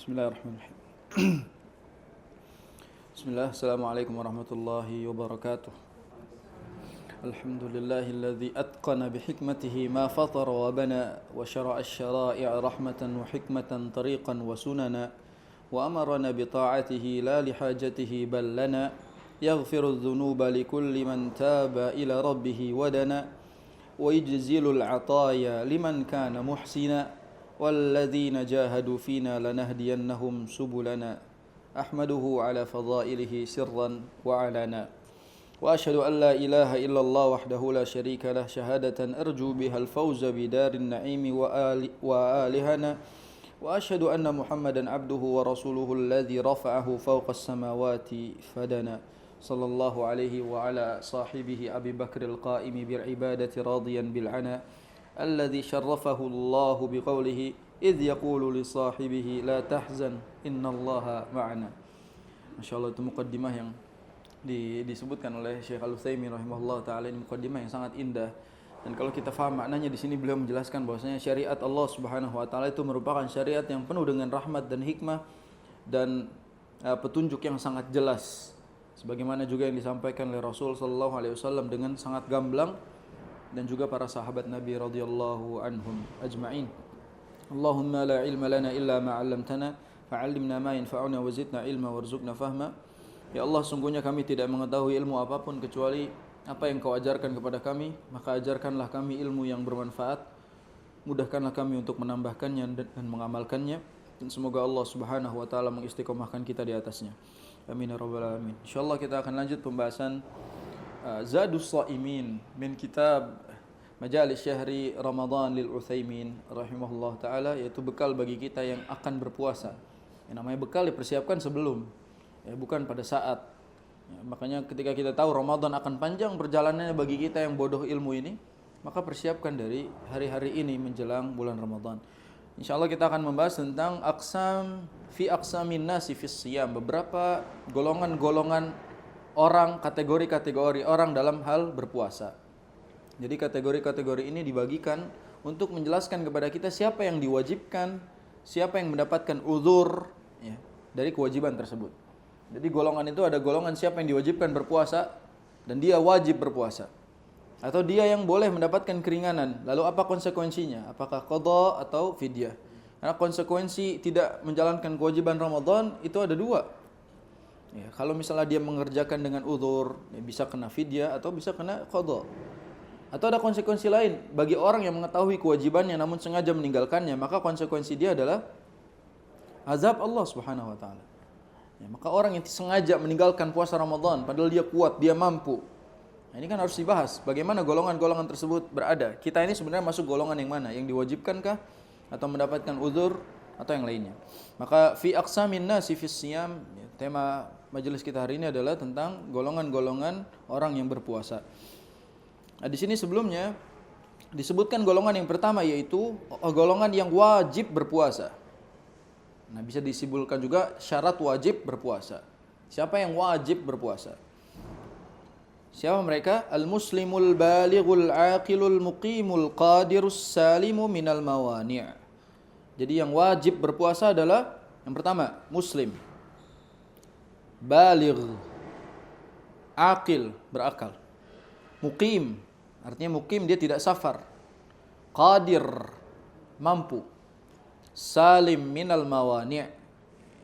Bismillahirrahmanirrahim. Bismillah. Assalamualaikum warahmatullahi wabarakatuh. Alhamdulillahilladzi atqana bihikmatihi ma fatara wa bana wa syara'a asy-syara'i'a rahmatan wa hikmatan tariqan wa sunana wa amarna bi ta'atihi la li hajatihi bal lana yaghfiru adh-dhunuba likulli man taba ila rabbih wa dana wa yajzilul 'ataya liman kana muhsina والذين جاهدوا فينا لنهدينهم سبلنا أحمده على فضائله سرا وعلنا وأشهد أن لا إله إلا الله وحده لا شريك له شهادة أرجو بها الفوز بدار النعيم وآلهنا وأشهد أن محمدا عبده ورسوله الذي رفعه فوق السماوات فدنا صلى الله عليه وعلى صاحبه أبي بكر القائم بالعبادة راضيا بالعنا الذي شرفه الله بقوله إذ يقول لصاحبه لا تحزن إن الله معنا. Masya Allah, itu muqaddimah yang disebutkan oleh Syekh Al-Utsaimin rahimahullah ta'ala. Ini muqaddimah yang sangat indah. Dan kalau kita faham maknanya, di sini beliau menjelaskan bahwasanya syariat Allah Subhanahu wa taala itu merupakan syariat yang penuh dengan rahmat dan hikmah dan petunjuk yang sangat jelas. Sebagaimana juga yang disampaikan oleh Rasul sallallahu alaihi wasallam dengan sangat gamblang, dan juga para sahabat Nabi radhiyallahu anhum ajma'in. Allahumma la ilma lana illa ma 'allamtana fa'allimna ma yanfa'una wa zidna ilma warzuqna fahma. Ya Allah, sungguhnya kami tidak mengetahui ilmu apapun kecuali apa yang Kau ajarkan kepada kami, maka ajarkanlah kami ilmu yang bermanfaat, mudahkanlah kami untuk menambahkannya dan mengamalkannya, dan semoga Allah Subhanahu wa taala mengistiqomahkan kita di atasnya. Amin ya rabbal alamin. Insyaallah kita akan lanjut pembahasan Zadus Shaimin min kitab Majalis Syahri Ramadan lil Utsaimin rahimahullah taala, yaitu bekal bagi kita yang akan berpuasa. Yang namanya bekal dipersiapkan sebelum, ya, bukan pada saat. Ya, makanya ketika kita tahu Ramadan akan panjang perjalanannya bagi kita yang bodoh ilmu ini, maka persiapkan dari hari-hari ini menjelang bulan Ramadan. Insyaallah kita akan membahas tentang aqsamin nasi fis siyam, beberapa golongan-golongan orang, kategori-kategori orang dalam hal berpuasa. Jadi kategori-kategori ini dibagikan untuk menjelaskan kepada kita siapa yang diwajibkan, siapa yang mendapatkan uzur, ya, dari kewajiban tersebut. Jadi golongan itu ada golongan siapa yang diwajibkan berpuasa dan dia wajib berpuasa, atau dia yang boleh mendapatkan keringanan. Lalu apa konsekuensinya? Apakah qadha atau fidyah? Karena konsekuensi tidak menjalankan kewajiban Ramadan itu ada dua. Ya, kalau misalnya dia mengerjakan dengan uzur, ya bisa kena fidyah atau bisa kena qadha. Atau ada konsekuensi lain bagi orang yang mengetahui kewajibannya namun sengaja meninggalkannya, maka konsekuensi dia adalah azab Allah Subhanahu wa taala. Ya, maka orang yang sengaja meninggalkan puasa Ramadan padahal dia kuat, dia mampu. Nah, ini kan harus dibahas bagaimana golongan-golongan tersebut berada. Kita ini sebenarnya masuk golongan yang mana? Yang diwajibkankah atau mendapatkan uzur atau yang lainnya? Maka fi aqsamin nasi fis siyam, ya, tema majelis kita hari ini adalah tentang golongan-golongan orang yang berpuasa. Nah, di sini sebelumnya disebutkan golongan yang pertama, yaitu golongan yang wajib berpuasa. Nah, bisa disimpulkan juga syarat wajib berpuasa. Siapa yang wajib berpuasa? Siapa mereka? Al-muslimul balighul aqilul muqimul qadirus salimu minal mawani'. Jadi yang wajib berpuasa adalah yang pertama, muslim, baligh, aqil, berakal, muqim, artinya muqim dia tidak safar, qadir, mampu, salim minal mawani',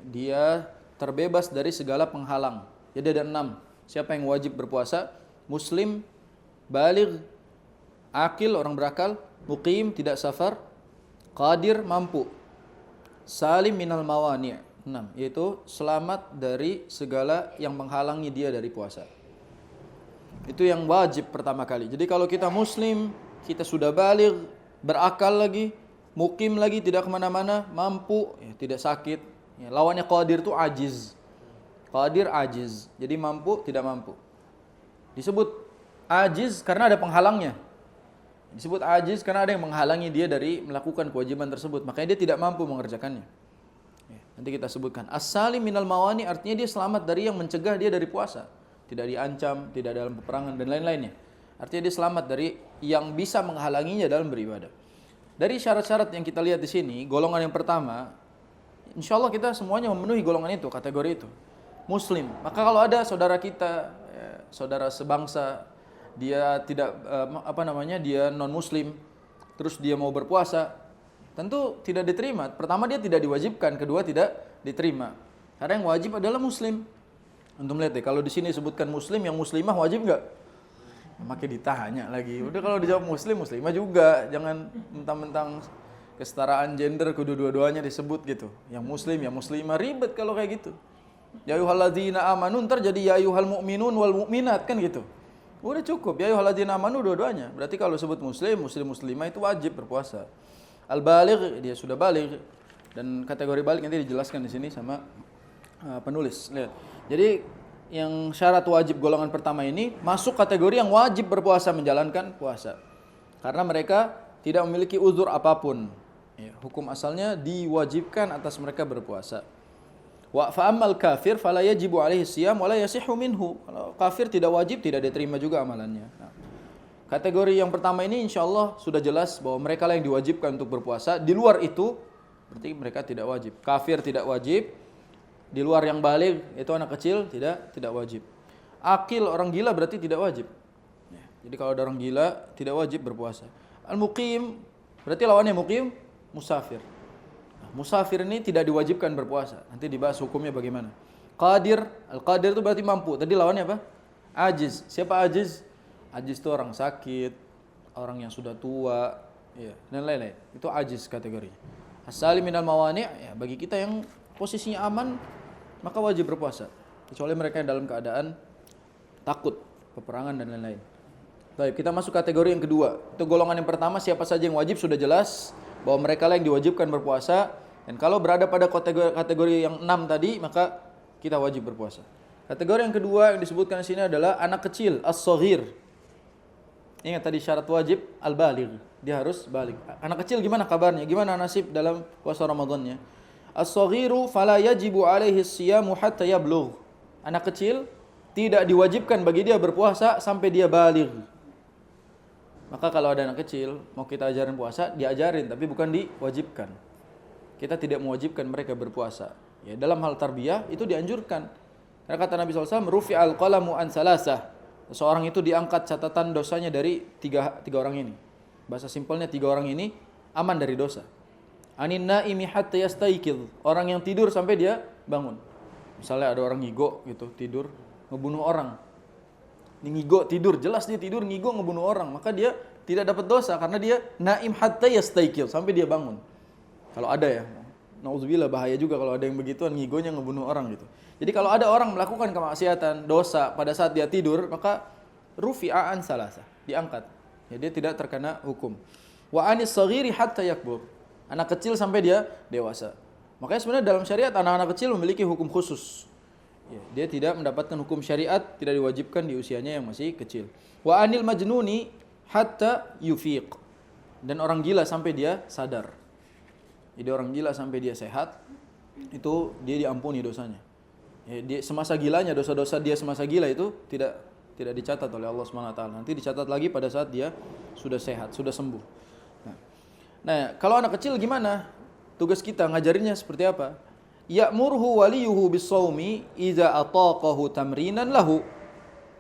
dia terbebas dari segala penghalang. Jadi ada 6. Siapa yang wajib berpuasa? Muslim, baligh, aqil, orang berakal, muqim, tidak safar, qadir, mampu, salim minal mawani', 6, yaitu selamat dari segala yang menghalangi dia dari puasa. Itu yang wajib pertama kali. Jadi kalau kita muslim, kita sudah baligh, berakal lagi, muqim lagi, tidak kemana-mana, mampu, ya, tidak sakit. Ya, lawannya qadir itu ajiz. Qadir ajiz. Jadi mampu, tidak mampu. Disebut ajiz karena ada penghalangnya. Disebut ajiz karena ada yang menghalangi dia dari melakukan kewajiban tersebut. Makanya dia tidak mampu mengerjakannya. Ya, nanti kita sebutkan. As-salim minal mawani artinya dia selamat dari yang mencegah dia dari puasa. Tidak diancam, tidak dalam peperangan dan lain-lainnya. Artinya dia selamat dari yang bisa menghalanginya dalam beribadah. Dari syarat-syarat yang kita lihat di sini, golongan yang pertama, insya Allah kita semuanya memenuhi golongan itu, kategori itu. Muslim. Maka kalau ada saudara kita, ya, saudara sebangsa, dia tidak dia non muslim, terus dia mau berpuasa, tentu tidak diterima. Pertama dia tidak diwajibkan, kedua tidak diterima. Karena yang wajib adalah muslim. Untuk melihat deh, kalau di sini disebutkan muslim, yang muslimah wajib nggak? Makin ditanya lagi. Udah kalau dijawab muslim, muslimah juga. Jangan mentang-mentang kesetaraan gender kedua-duanya disebut gitu. Yang muslim, yang muslimah, ribet kalau kayak gitu. Ya ayyuhalladzina amanu ntar jadi ya ayyuhal mu'minun wal mu'minat kan gitu. Udah cukup ya ayyuhalladzina amanu dua-duanya. Berarti kalau sebut muslim, muslimah itu wajib berpuasa. Al-baligh dia sudah baligh, dan kategori baligh nanti dijelaskan di sini sama penulis. Lihat. Jadi yang syarat wajib golongan pertama ini masuk kategori yang wajib berpuasa, menjalankan puasa. Karena mereka tidak memiliki uzur apapun. Ya, hukum asalnya diwajibkan atas mereka berpuasa. Wa fa'ammal kafir fala yajibu alaihi siyam wa la yasihhu minhu. Kalau kafir tidak wajib, tidak diterima juga amalannya. Nah, kategori yang pertama ini insyaallah sudah jelas bahwa mereka lah yang diwajibkan untuk berpuasa. Di luar itu berarti mereka tidak wajib. Kafir tidak wajib. Di luar yang baligh itu anak kecil tidak wajib. Akil orang gila berarti tidak wajib. Ya, jadi kalau ada orang gila tidak wajib berpuasa. Al-muqim berarti lawannya muqim, musafir. Musafir ini tidak diwajibkan berpuasa. Nanti dibahas hukumnya bagaimana. Qadir, al-qadir itu berarti mampu. Tadi lawannya apa? Ajiz. Siapa ajiz? Ajiz itu orang sakit, orang yang sudah tua, ya, dan lain-lain. Itu ajiz kategori. As-salim minal mawani', ya, bagi kita yang posisinya aman, maka wajib berpuasa. Kecuali mereka yang dalam keadaan takut, peperangan dan lain-lain. Baik, kita masuk kategori yang kedua. Itu golongan yang pertama, siapa saja yang wajib sudah jelas bahwa mereka lah yang diwajibkan berpuasa. Dan kalau berada pada kategori yang 6 tadi, maka kita wajib berpuasa. Kategori yang kedua yang disebutkan di sini adalah anak kecil, as-shaghir. Ingat tadi syarat wajib al-baligh, dia harus baligh. Anak kecil gimana kabarnya? Gimana nasib dalam puasa Ramadannya? As-shaghiru fala yajibu alaihi siyamu hatta yablugh. Anak kecil tidak diwajibkan bagi dia berpuasa sampai dia baligh. Maka kalau ada anak kecil mau kita ajarin puasa, diajarin tapi bukan diwajibkan. Kita tidak mewajibkan mereka berpuasa. Ya, dalam hal tarbiyah itu dianjurkan. Karena kata Nabi SAW, rufi'al qalamu an salasah. Seseorang itu diangkat catatan dosanya dari tiga orang ini. Bahasa simpelnya 3 orang ini aman dari dosa. Anin naimi hatta yastaiqidh. Orang yang tidur sampai dia bangun. Misalnya ada orang ngigo gitu, tidur ngebunuh orang. Ini ngigo tidur, jelas dia tidur ngigo ngebunuh orang, maka dia tidak dapat dosa karena dia naim hatta yastaiqidh, sampai dia bangun. Kalau ada ya, nauzubillah, bahaya juga kalau ada yang begituan ngigonya ngebunuh orang gitu. Jadi kalau ada orang melakukan kemaksiatan, dosa pada saat dia tidur, maka rufi'a an salasa, diangkat. Ya, dia tidak terkena hukum. Wa anis saghiri hatta yakbur. Anak kecil sampai dia dewasa. Makanya sebenarnya dalam syariat anak-anak kecil memiliki hukum khusus. Ya, dia tidak mendapatkan hukum syariat, tidak diwajibkan di usianya yang masih kecil. Wa anil majnuni hatta yufiq. Dan orang gila sampai dia sadar. Jadi orang gila sampai dia sehat, itu dia diampuni dosanya. Ya, dia semasa gilanya, dosa-dosa dia semasa gila itu tidak dicatat oleh Allah SWT. Nanti dicatat lagi pada saat dia sudah sehat, sudah sembuh. Nah, kalau anak kecil gimana? Tugas kita ngajarinnya seperti apa? Ya'murhu waliyuhu bis-shaumi idza ataqahu tamrinan lahu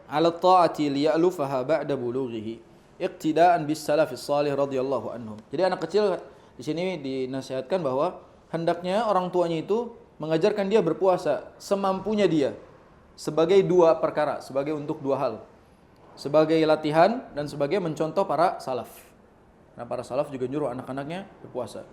'ala at-ta'ati liya'lufaha ba'da bulughihi iqtida'an bis-salafis salih radhiyallahu anhum. Jadi anak kecil di sini dinasihatkan bahwa hendaknya orang tuanya itu mengajarkan dia berpuasa semampunya dia sebagai 2 perkara, sebagai untuk 2 hal. Sebagai latihan dan sebagai mencontoh para salaf. Nah, para salaf juga nyuruh anak-anaknya berpuasa.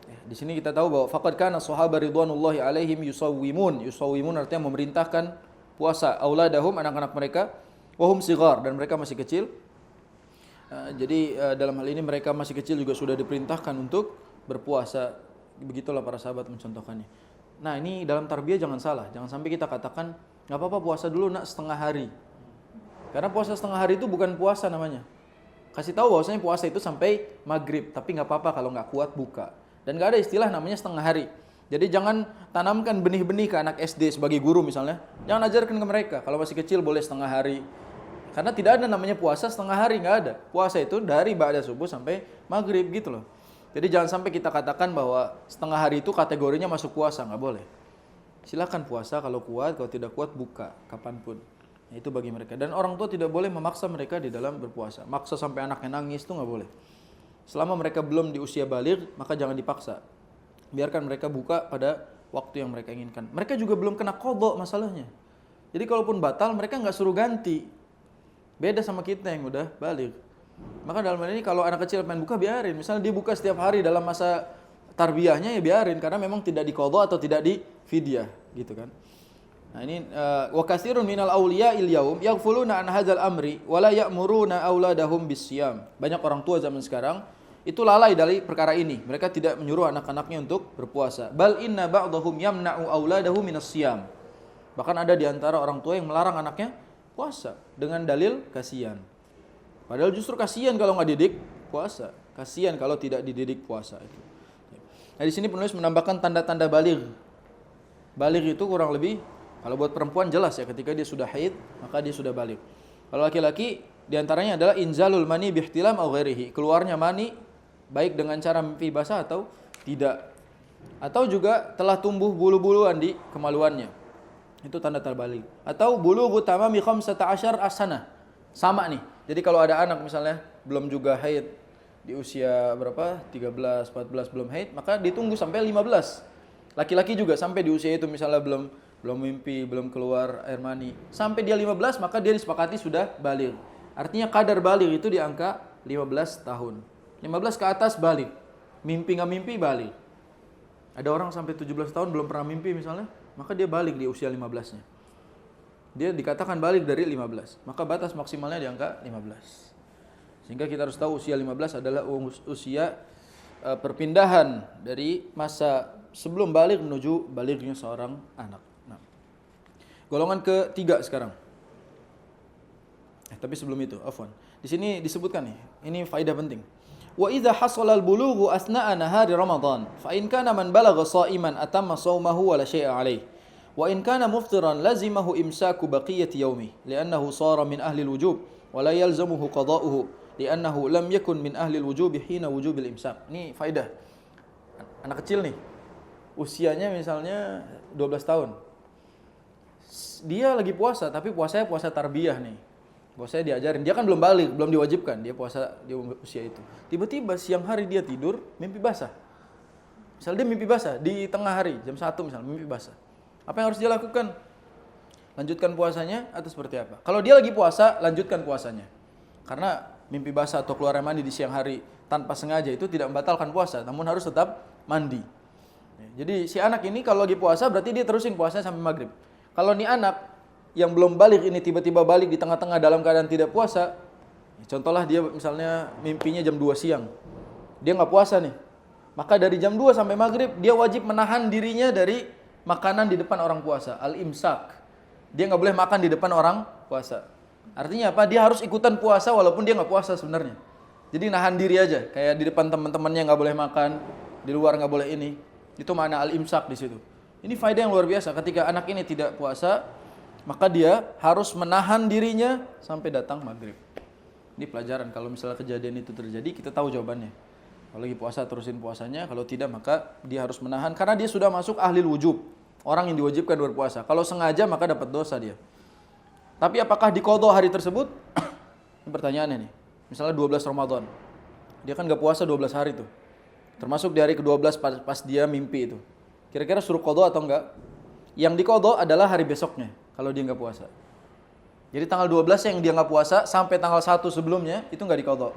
Ya, di sini kita tahu bahwa faqad kana sahabat ridwanullahi alaihim yusawwimun. Yusawwimun artinya memerintahkan puasa auladahum, anak-anak mereka, wahum sighar, dan mereka masih kecil. Jadi dalam hal ini mereka masih kecil juga sudah diperintahkan untuk berpuasa. Begitulah para sahabat mencontohkannya. Nah, ini dalam tarbiyah jangan salah. Jangan sampai kita katakan, enggak apa-apa puasa dulu nak setengah hari. Karena puasa setengah hari itu bukan puasa namanya. Kasih tahu bahwasanya puasa itu sampai maghrib, tapi enggak apa-apa kalau enggak kuat buka. Dan enggak ada istilah namanya setengah hari. Jadi jangan tanamkan benih-benih ke anak SD sebagai guru misalnya. Jangan ajarkan ke mereka kalau masih kecil boleh setengah hari. Karena tidak ada namanya puasa setengah hari, enggak ada. Puasa itu dari ba'da subuh sampai maghrib gitu loh. Jadi jangan sampai kita katakan bahwa setengah hari itu kategorinya masuk puasa, nggak boleh. Silakan puasa kalau kuat, kalau tidak kuat buka kapanpun. Nah, itu bagi mereka. Dan orang tua tidak boleh memaksa mereka di dalam berpuasa. Maksa sampai anaknya nangis itu nggak boleh. Selama mereka belum di usia baligh, maka jangan dipaksa. Biarkan mereka buka pada waktu yang mereka inginkan. Mereka juga belum kena qadha masalahnya. Jadi kalaupun batal, mereka nggak suruh ganti. Beda sama kita yang udah baligh. Maka dalam hal ini kalau anak kecil pengen buka, biarin. Misalnya dia buka setiap hari dalam masa tarbiyahnya, ya biarin. Karena memang tidak di qadha atau tidak di fidyah, gitu kan. Nah ini wa katsirun minal awliya'il yaum yaghfuluna an hadzal amri wa la ya'muruna auladahum bisyam. Banyak orang tua zaman sekarang itu lalai dari perkara ini. Mereka tidak menyuruh anak-anaknya untuk berpuasa. Bal inna ba'dahum yamna'u auladahum minas syiyam. Bahkan ada di antara orang tua yang melarang anaknya puasa dengan dalil kasihan. Padahal justru kasihan kalau nggak didik puasa. Kasihan kalau tidak dididik puasa itu. Nah di sini penulis menambahkan tanda-tanda baligh. Baligh itu kurang lebih, kalau buat perempuan jelas ya, ketika dia sudah haid maka dia sudah baligh. Kalau laki-laki diantaranya adalah inzalul mani bihtilam aw ghairihi, keluarnya mani baik dengan cara mimpi basah atau tidak, atau juga telah tumbuh bulu-buluan di kemaluannya, itu tanda baligh. Atau bulughu tamami 15 asana, sama nih. Jadi kalau ada anak misalnya belum juga haid di usia berapa, 13, 14 belum haid, maka ditunggu sampai 15. Laki-laki juga sampai di usia itu misalnya belum mimpi, belum keluar air mani, sampai dia 15 maka dia disepakati sudah baligh. Artinya kadar baligh itu di angka 15 tahun. 15 ke atas baligh. Mimpi nggak mimpi baligh. Ada orang sampai 17 tahun belum pernah mimpi misalnya, maka dia baligh di usia 15-nya. Dia dikatakan baligh dari 15. Maka batas maksimalnya di angka 15. Sehingga kita harus tahu usia 15 adalah usia perpindahan dari masa sebelum baligh menuju balighnya seorang anak. Nah, golongan ketiga sekarang. Tapi sebelum itu, afwan. Di sini disebutkan nih, ini faedah penting. Wa idza hasala al-bulughu asna'a nahari Ramadan, fa in kana man balagha sha'iman atamma shaumahu wa la syai'a alayh. Wa in kana muftiran lazimahu imsaku baqiyati yaumi, li'annahu shara min ahli al-wujub wa la yalzamuhu qada'uhu, li'annahu lam yakun min ahli al-wujub hina wujubil imsak. Ini faedah. Anak kecil nih, usianya misalnya 12 tahun. Dia lagi puasa, tapi puasanya puasa tarbiyah nih. Puasanya diajarin. Dia kan belum baligh, belum diwajibkan. Dia puasa di usia itu. Tiba-tiba siang hari dia tidur, mimpi basah. Misalnya dia mimpi basah di tengah hari, jam 1 misalnya, mimpi basah. Apa yang harus dia lakukan? Lanjutkan puasanya atau seperti apa? Kalau dia lagi puasa, lanjutkan puasanya. Karena mimpi basah atau keluar air mani di siang hari tanpa sengaja itu tidak membatalkan puasa, namun harus tetap mandi. Jadi si anak ini kalau lagi puasa berarti dia terusin puasanya sampai maghrib. Kalau nih anak yang belum baligh ini tiba-tiba balik di tengah-tengah dalam keadaan tidak puasa, contohlah dia misalnya mimpinya jam 2 siang, dia nggak puasa nih, maka dari jam 2 sampai maghrib dia wajib menahan dirinya dari makanan di depan orang puasa, al-imsak. Dia nggak boleh makan di depan orang puasa. Artinya apa? Dia harus ikutan puasa walaupun dia nggak puasa sebenarnya. Jadi nahan diri aja, kayak di depan teman-temannya nggak boleh makan, di luar nggak boleh ini. Itu makna al-imsak di situ. Ini faedah yang luar biasa. Ketika anak ini tidak puasa, maka dia harus menahan dirinya sampai datang maghrib. Ini pelajaran. Kalau misalnya kejadian itu terjadi, kita tahu jawabannya. Kalau lagi puasa terusin puasanya, kalau tidak maka dia harus menahan karena dia sudah masuk ahlil wujub, orang yang diwajibkan berpuasa. Kalau sengaja maka dapat dosa dia. Tapi apakah diqadha hari tersebut? Ini pertanyaannya nih. Misalnya 12 Ramadan. Dia kan enggak puasa 12 hari tuh. Termasuk di hari ke-12 pas dia mimpi itu. Kira-kira suruh qadha atau enggak? Yang diqadha adalah hari besoknya kalau dia enggak puasa. Jadi tanggal 12 yang dia enggak puasa sampai tanggal 1 sebelumnya itu enggak diqadha.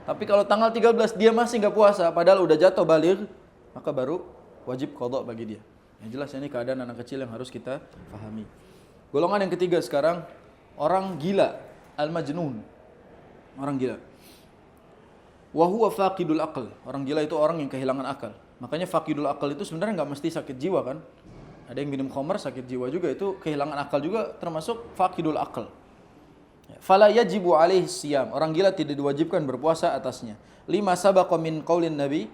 Tapi kalau tanggal 13 dia masih enggak puasa padahal udah jatuh baligh, maka baru wajib qadha bagi dia. Yang jelas ini keadaan anak kecil yang harus kita pahami. Golongan yang ketiga sekarang, orang gila, al-majnun. Orang gila. Wa huwa faqidul aql. Orang gila itu orang yang kehilangan akal. Makanya faqidul aql itu sebenarnya enggak mesti sakit jiwa kan? Ada yang minum khamar sakit jiwa juga, itu kehilangan akal juga termasuk faqidul aql. Fala yajibu alaihi siyam. Orang gila tidak diwajibkan berpuasa atasnya. Lima sabaqa min qaulin Nabi,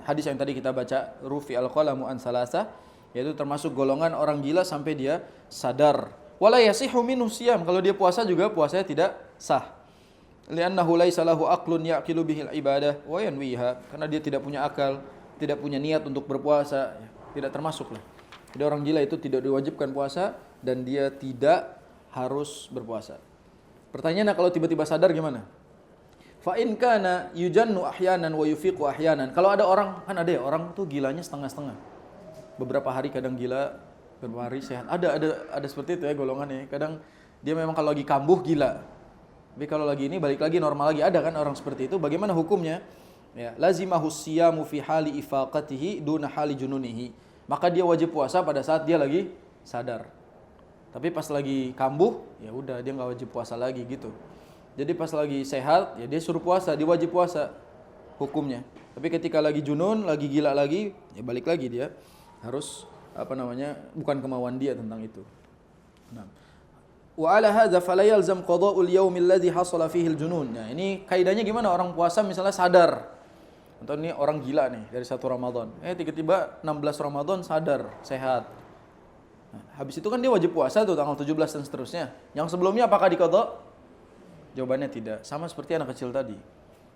hadis yang tadi kita baca, rufi al-qalamu an salasa, yaitu termasuk golongan orang gila sampai dia sadar. Wala yasihu minhu siyam. Kalau dia puasa juga puasanya tidak sah. li'annahu laisa lahu aqlun yaqilu bihil ibadah wa yanwiha, karena dia tidak punya akal, tidak punya niat untuk berpuasa, tidak termasuk lah. Jadi orang gila itu tidak diwajibkan puasa dan dia tidak harus berpuasa. Pertanyaannya, kalau tiba-tiba sadar gimana? Fa in kana yujannu ahyanan wa yufiqu ahyanan. Kalau ada orang, kan ada ya orang tuh gilanya setengah-setengah. Beberapa hari kadang gila, beberapa hari sehat. Ada seperti itu ya golongannya. Kadang dia memang kalau lagi kambuh gila. Tapi kalau lagi ini balik lagi normal lagi. Ada kan orang seperti itu. Bagaimana hukumnya? Ya, lazimahu siyamu fi hali ifaqatihi duna hali jununihi. Maka dia wajib puasa pada saat dia lagi sadar. Tapi pas lagi kambuh, ya udah dia nggak wajib puasa lagi gitu. Jadi pas lagi sehat, ya dia suruh puasa, dia wajib puasa hukumnya. Tapi ketika lagi junun, lagi gila lagi, ya balik lagi dia harus bukan kemauan dia tentang itu. Nah, wa ala hadza fala yalzam qada'ul yaumil ladzi hasala fihi al-junun. Nah, ini kaidahnya gimana orang puasa misalnya sadar. Atau ini orang gila nih dari 1 Ramadan. Tiba-tiba 16 Ramadan sadar, sehat. Nah, habis itu kan dia wajib puasa tuh tanggal 17 dan seterusnya. Yang sebelumnya apakah diqadha? Jawabannya tidak. Sama seperti anak kecil tadi.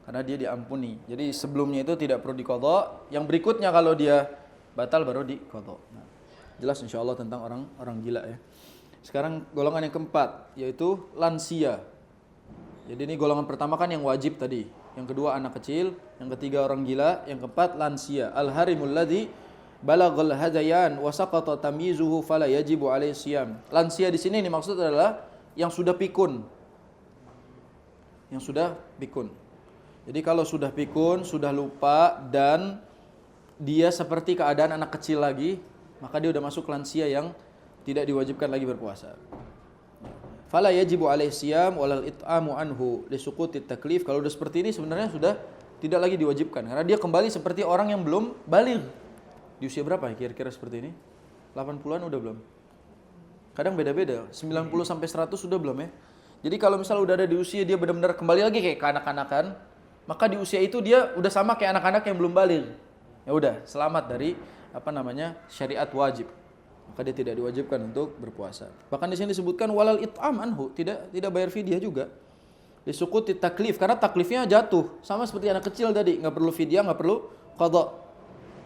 Karena dia diampuni. Jadi sebelumnya itu tidak perlu diqadha. Yang berikutnya kalau dia batal baru diqadha. Nah, jelas insyaallah tentang orang gila ya. Sekarang golongan yang keempat, yaitu lansia. Jadi ini golongan pertama kan yang wajib tadi. Yang kedua anak kecil. Yang ketiga orang gila. Yang keempat lansia. Al-harimul ladzi balaghal hadayan wa saqata tamyizuhu fala yajibu alaihi siyam. Lansia di sini maksud adalah yang sudah pikun. Yang sudah pikun. Jadi kalau sudah pikun, sudah lupa dan dia seperti keadaan anak kecil lagi, maka dia sudah masuk lansia yang tidak diwajibkan lagi berpuasa. Fala yajibu alaihi siyam walal it'amu anhu li suqutit taklif. Kalau sudah seperti ini sebenarnya sudah tidak lagi diwajibkan karena dia kembali seperti orang yang belum baligh. Di usia berapa ya kira-kira seperti ini? 80-an udah belum? Kadang beda-beda, 90 sampai 100 sudah belum ya? Jadi kalau misalnya udah ada di usia dia benar-benar kembali lagi kayak kanak-kanakan, maka di usia itu dia udah sama kayak anak-anak yang belum baligh. Ya udah, selamat dari syariat wajib. Maka dia tidak diwajibkan untuk berpuasa. Bahkan di sini disebutkan walal it'am anhu, tidak bayar fidyah juga. Disuquti taklif karena taklifnya jatuh, sama seperti anak kecil tadi, enggak perlu fidyah, enggak perlu qadha.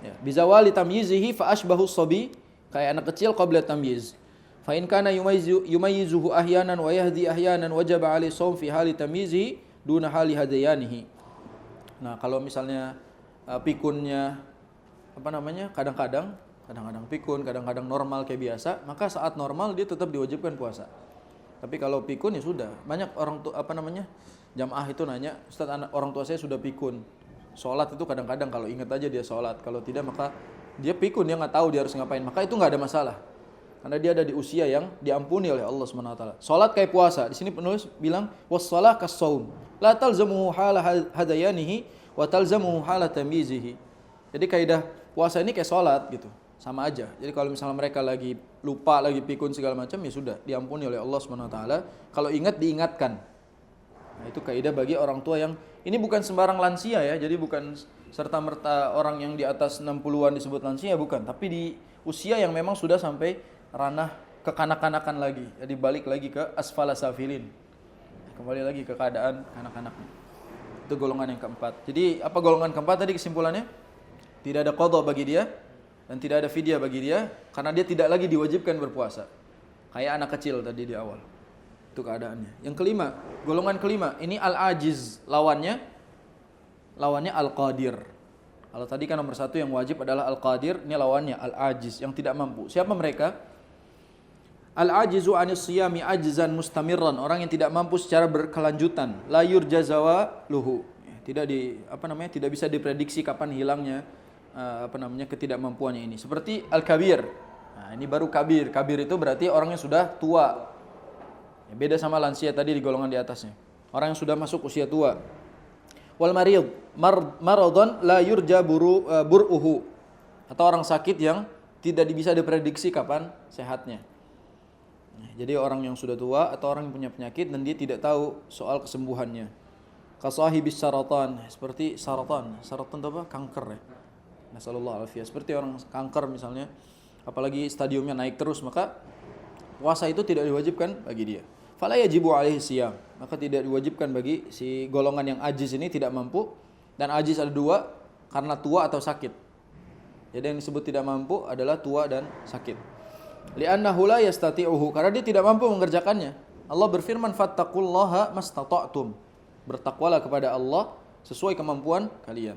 Ya, bizawali tamyizihi fa asbahu shabi, kayak anak kecil qabla tamyiz. Fa in kana yumayyizuhu ahyanan wa yahdi ahyanan wajaba alaihi shaum fi hali tamyizihi duna hali hadayanihi. Nah, kalau misalnya pikunnya kadang-kadang pikun, kadang-kadang normal kayak biasa, maka saat normal dia tetap diwajibkan puasa. Tapi kalau pikun ya sudah. Banyak orang jamaah itu nanya, "Ustaz, orang tua saya sudah pikun. Salat itu kadang-kadang kalau ingat aja dia salat, kalau tidak maka dia pikun, dia enggak tahu dia harus ngapain." Maka itu enggak ada masalah. Karena dia ada di usia yang diampuni oleh Allah Subhanahu wa taala. Salat kayak puasa. Di sini penulis bilang was-shalah kas-shaum. La talzamuhu hala hadayanihi wa talzamuhu hala tamyizihi. Jadi kaidah puasa ini kayak salat gitu. Sama aja. Jadi kalau misalnya mereka lagi lupa, lagi pikun segala macam, ya sudah diampuni oleh Allah Subhanahu wa taala. Kalau ingat diingatkan. Nah, itu kaidah bagi orang tua yang ini bukan sembarang lansia ya. Jadi bukan serta-merta orang yang di atas 60-an disebut lansia, bukan, tapi di usia yang memang sudah sampai ranah kekanak-kanakan lagi. Jadi balik lagi ke asfala safilin. Kembali lagi ke keadaan kanak-kanak. Itu golongan yang keempat. Jadi apa golongan keempat tadi kesimpulannya? Tidak ada qadha bagi dia dan tidak ada fidyah bagi dia karena dia tidak lagi diwajibkan berpuasa. Kayak anak kecil tadi di awal. Itu keadaannya. Yang kelima, golongan kelima, ini al-ajiz, lawannya al-qadir. Kalau tadi kan nomor 1 yang wajib adalah al-qadir, ini lawannya al-ajiz, yang tidak mampu. Siapa mereka? Al-ajizu anis siyami ajzan mustamirran, orang yang tidak mampu secara berkelanjutan. La yurjazawa luhu. Tidak bisa diprediksi kapan hilangnya ketidakmampuannya ini. Seperti al-kabir. Nah, ini baru kabir. Kabir itu berarti orang yang sudah tua. Ya, beda sama lansia tadi di golongan di atasnya. Orang yang sudah masuk usia tua. Wal marid, maradhan la yurja bur'uhu. Atau orang sakit yang tidak bisa diprediksi kapan sehatnya. Jadi orang yang sudah tua atau orang yang punya penyakit dan dia tidak tahu soal kesembuhannya. Kasahibis saratan, seperti saratan. Saratan itu apa? Kanker ya. Nasallallahu alaihi. Seperti orang kanker misalnya, apalagi stadiumnya naik terus, maka puasa itu tidak diwajibkan bagi dia. fala yajibu alaihi siyam, maka tidak diwajibkan bagi si golongan yang ajiz ini, tidak mampu. Dan ajiz ada dua, karena tua atau sakit. Jadi yang disebut tidak mampu adalah tua dan sakit. Li'annahu la yastati'uhu, karena dia tidak mampu mengerjakannya. Allah berfirman, fattaqullaha mastata'tum, bertakwalah kepada Allah sesuai kemampuan kalian.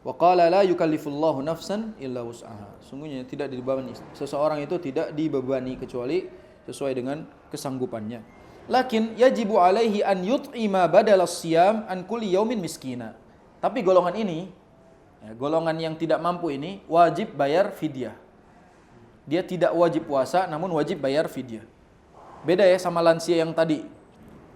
Wa qala la yukallifullahu nafsan illa wus'aha, sungguhnya tidak dibebani, seseorang itu tidak dibebani kecuali sesuai dengan kesanggupannya. Lakin yajibu alaihi an yut'ima badal as-siyam an kulli yaumin miskina. Tapi golongan ini, golongan yang tidak mampu ini wajib bayar fidyah. Dia tidak wajib puasa namun wajib bayar fidyah. Beda ya sama lansia yang tadi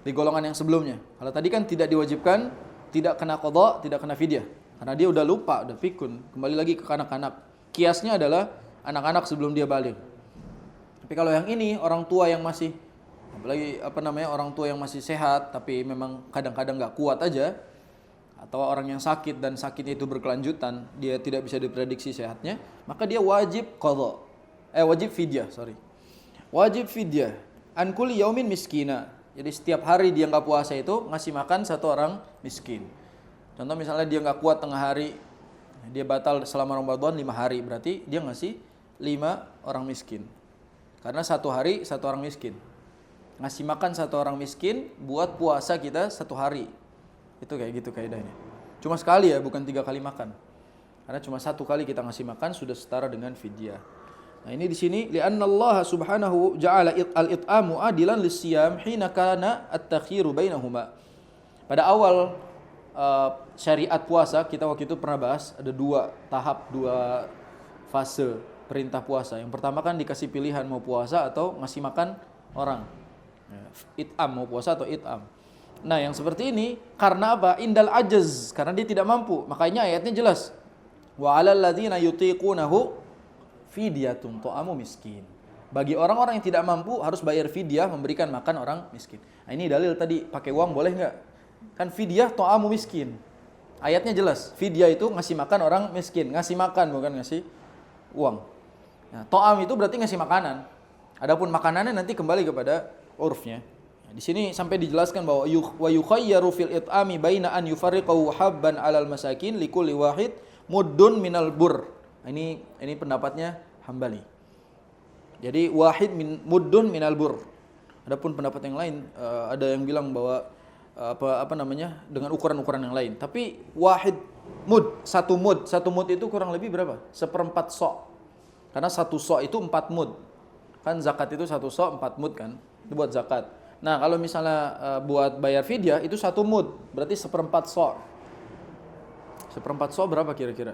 di golongan yang sebelumnya. Kalau tadi kan tidak diwajibkan, tidak kena qadha, tidak kena fidyah. Karena dia udah lupa, udah pikun, kembali lagi ke kanak-kanak. Kiasnya adalah anak-anak sebelum dia balik. Tapi kalau yang ini orang tua yang masih, apalagi orang tua yang masih sehat tapi memang kadang-kadang nggak kuat aja, atau orang yang sakit dan sakitnya itu berkelanjutan, dia tidak bisa diprediksi sehatnya, maka dia wajib qadha. Wajib fidyah, Wajib fidyah an kulli yaumin miskina. Jadi setiap hari dia nggak puasa itu ngasih makan satu orang miskin. Contoh misalnya dia nggak kuat tengah hari, dia batal selama Ramadan 5 hari, berarti dia ngasih 5 orang miskin. Karena satu hari satu orang miskin. Ngasih makan satu orang miskin buat puasa kita 1 hari. Itu kayak gitu kaidahnya. Cuma sekali ya, bukan 3 kali makan. Karena cuma 1 kali kita ngasih makan sudah setara dengan fidyah. Nah ini di sini li'anna Allah subhanahu ja'ala al-it'amu adilan lis-siyam hina kana at-takhiru bainahuma. Pada awal syariat puasa kita waktu itu pernah bahas ada 2 tahap, 2 fase perintah puasa. Yang pertama kan dikasih pilihan mau puasa atau ngasih makan orang. It'am, mau puasa atau it'am. Nah yang seperti ini karena apa? Indal ajaz, karena dia tidak mampu. Makanya ayatnya jelas. Wa 'alal ladzina yutiqunahu fidyatun ta'amu miskin. Bagi orang-orang yang tidak mampu harus bayar fidyah, memberikan makan orang miskin. Nah ini dalil tadi, pakai uang boleh nggak? Kan fidyah ta'amu miskin. Ayatnya jelas, fidyah itu ngasih makan orang miskin, ngasih makan bukan ngasih uang. Nah, ta'am itu berarti ngasih makanan. Adapun makanannya nanti kembali kepada urfnya. Nah, di sini sampai dijelaskan bahwa wa yukhayyaru fil it'ami baina an yufarriqahu habban 'alal masakin likulli wahid muddun minal bur. Nah, ini pendapatnya Hambali. Jadi wahid muddun minal bur. Adapun pendapat yang lain ada yang bilang bahwa dengan ukuran-ukuran yang lain. Tapi wahid mud, satu mud itu kurang lebih berapa? 1/4 sok. Karena 1 sok itu 4 mud. Kan zakat itu 1 sok 4 mud kan? Itu buat zakat. Nah, kalau misalnya buat bayar fidyah itu 1 mud, berarti 1/4 sok. 1/4 sok berapa kira-kira?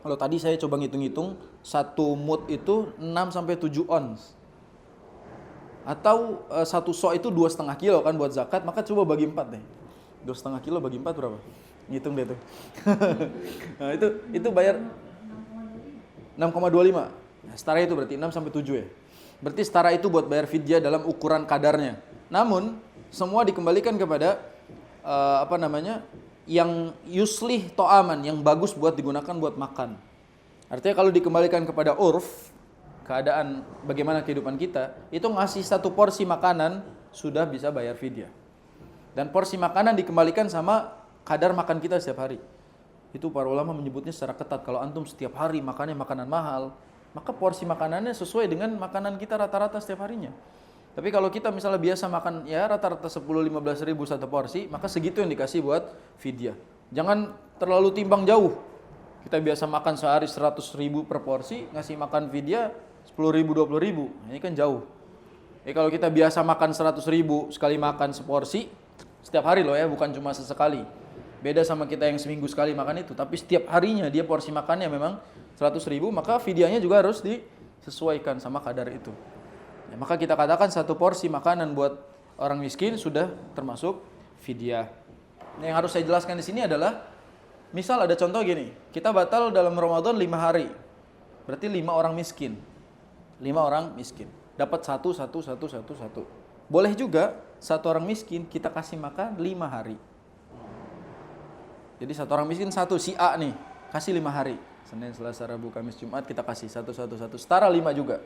Kalau tadi saya coba ngitung-ngitung, 1 mud itu 6 sampai 7 ons. Atau 1 sok itu 2,5 kilo kan buat zakat, maka coba bagi 4 deh. 2,5 kilo bagi 4 berapa? Ngitung deh tuh. Nah, itu bayar 6,25. Nah, setara itu berarti 6 sampai 7 ya. Berarti setara itu buat bayar fidyah dalam ukuran kadarnya. Namun semua dikembalikan kepada yang yuslih to'aman, yang bagus buat digunakan buat makan. Artinya kalau dikembalikan kepada urf, keadaan bagaimana kehidupan kita, itu ngasih 1 porsi makanan sudah bisa bayar fidyah. Dan porsi makanan dikembalikan sama kadar makan kita setiap hari. Itu para ulama menyebutnya secara ketat. Kalau antum setiap hari makannya makanan mahal, maka porsi makanannya sesuai dengan makanan kita rata-rata setiap harinya. Tapi kalau kita misalnya biasa makan ya rata-rata 10-15 ribu 1 porsi, maka segitu yang dikasih buat fidyah. Jangan terlalu timbang jauh. Kita biasa makan sehari 100 ribu per porsi, ngasih makan fidyah 10 ribu, 20 ribu. Ini kan jauh. Kalau kita biasa makan 100 ribu sekali makan seporsi, setiap hari loh ya, bukan cuma sesekali. Beda sama kita yang seminggu sekali makan itu, tapi setiap harinya dia porsi makannya memang 100 ribu, maka fidyahnya juga harus disesuaikan sama kadar itu. Ya, maka kita katakan 1 porsi makanan buat orang miskin sudah termasuk fidyah. Nah, yang harus saya jelaskan di sini adalah, misal ada contoh gini, kita batal dalam Ramadan 5 hari, berarti 5 orang miskin. 5 orang miskin. Dapat 1. Boleh juga 1 orang miskin kita kasih makan 5 hari. Jadi 1 orang miskin 1, si A nih, kasih 5 hari. Senin, Selasa, Rabu, Kamis, Jumat kita kasih 1. Setara 5 juga.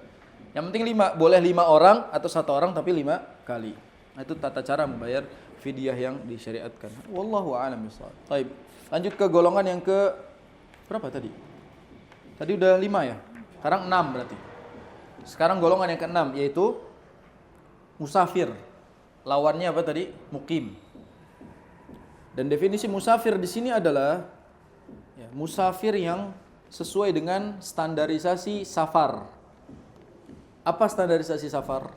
Yang penting 5, boleh 5 orang atau 1 orang tapi 5 kali. Nah, itu tata cara membayar fidyah yang disyariatkan. Wallahu a'lam bishawab. Baik. Lanjut ke golongan yang ke berapa tadi? Tadi udah 5 ya. Sekarang 6 berarti. Sekarang golongan yang ke-6 yaitu musafir. Lawannya apa tadi? Mukim. Dan definisi musafir di sini adalah ya, musafir yang sesuai dengan standarisasi safar. Apa standarisasi safar?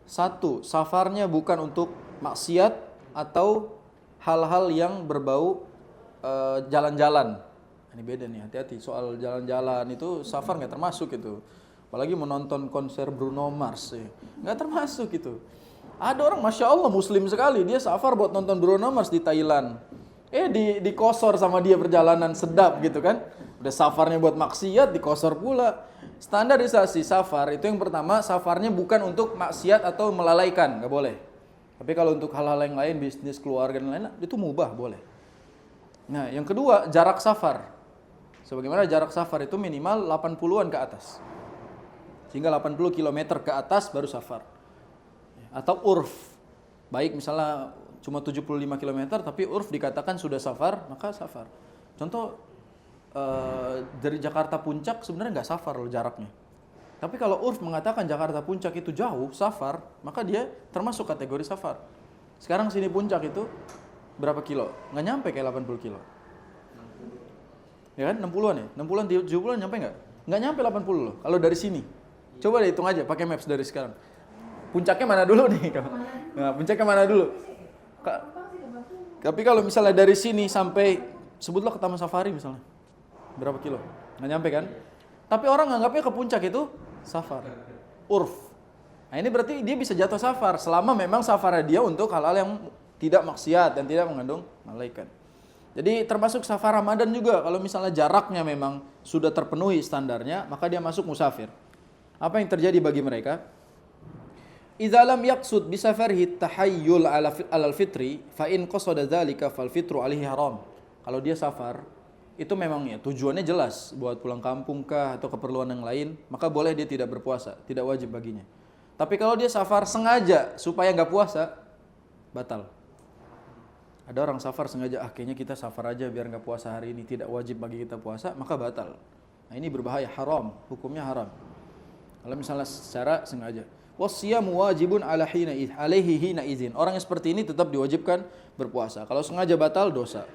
Satu, safarnya bukan untuk maksiat atau hal-hal yang berbau jalan-jalan. Ini beda nih, hati-hati soal jalan-jalan itu safar nggak termasuk itu. Apalagi menonton konser Bruno Mars, nggak termasuk itu. Ada orang masya Allah muslim sekali, dia safar buat nonton Bruno Mars di Thailand. Dikosor sama dia perjalanan sedap gitu kan. Udah safarnya buat maksiat, dikosor pula. Standarisasi safar itu yang pertama, safarnya bukan untuk maksiat atau melalaikan, nggak boleh. Tapi kalau untuk hal-hal yang lain, bisnis, keluarga dan lain-lain, itu mubah, boleh. Nah, yang kedua, jarak safar. Sebagaimana jarak safar itu minimal 80-an ke atas. Sehingga 80 km ke atas baru safar. Atau urf. Baik misalnya cuma 75 km tapi urf dikatakan sudah safar, maka safar. Contoh dari Jakarta Puncak sebenarnya nggak safar loh jaraknya. Tapi kalau urf mengatakan Jakarta Puncak itu jauh, safar, maka dia termasuk kategori safar. Sekarang sini Puncak itu berapa kilo? Nggak nyampe kayak 80 kilo. Ya kan 60-an ya? 60-an, 70-an nyampe nggak? Nggak nyampe 80 loh. Kalau dari sini. Coba deh hitung aja pakai maps dari sekarang. Puncaknya mana dulu nih? Nah, puncaknya mana dulu? Tapi kalau misalnya dari sini sampai sebutlah ke Taman Safari misalnya. Berapa kilo? Nggak nyampe kan? Tapi orang nganggapnya ke puncak itu safar. Urf. Nah, ini berarti dia bisa jatuh safar selama memang safarnya dia untuk hal-hal yang tidak maksiat dan tidak mengandung malaikat. Jadi termasuk safar Ramadan juga, kalau misalnya jaraknya memang sudah terpenuhi standarnya, maka dia masuk musafir. Apa yang terjadi bagi mereka? Idza lam yaqsud bi safarihi tahayyul alal fitri fa in qasada dzalika fal fitru alaihi haram. Kalau dia safar, itu memang ya tujuannya jelas buat pulang kampung kah atau keperluan yang lain, maka boleh dia tidak berpuasa, tidak wajib baginya. Tapi kalau dia safar sengaja supaya enggak puasa, batal. Ada orang safar sengaja, kayaknya kita safar aja biar nggak puasa hari ini, tidak wajib bagi kita puasa, maka batal. Nah, ini berbahaya, haram, hukumnya haram. Kalau misalnya secara sengaja. Wasyamu wajibun alaihi hina izin. Orang yang seperti ini tetap diwajibkan berpuasa. Kalau sengaja batal, dosa.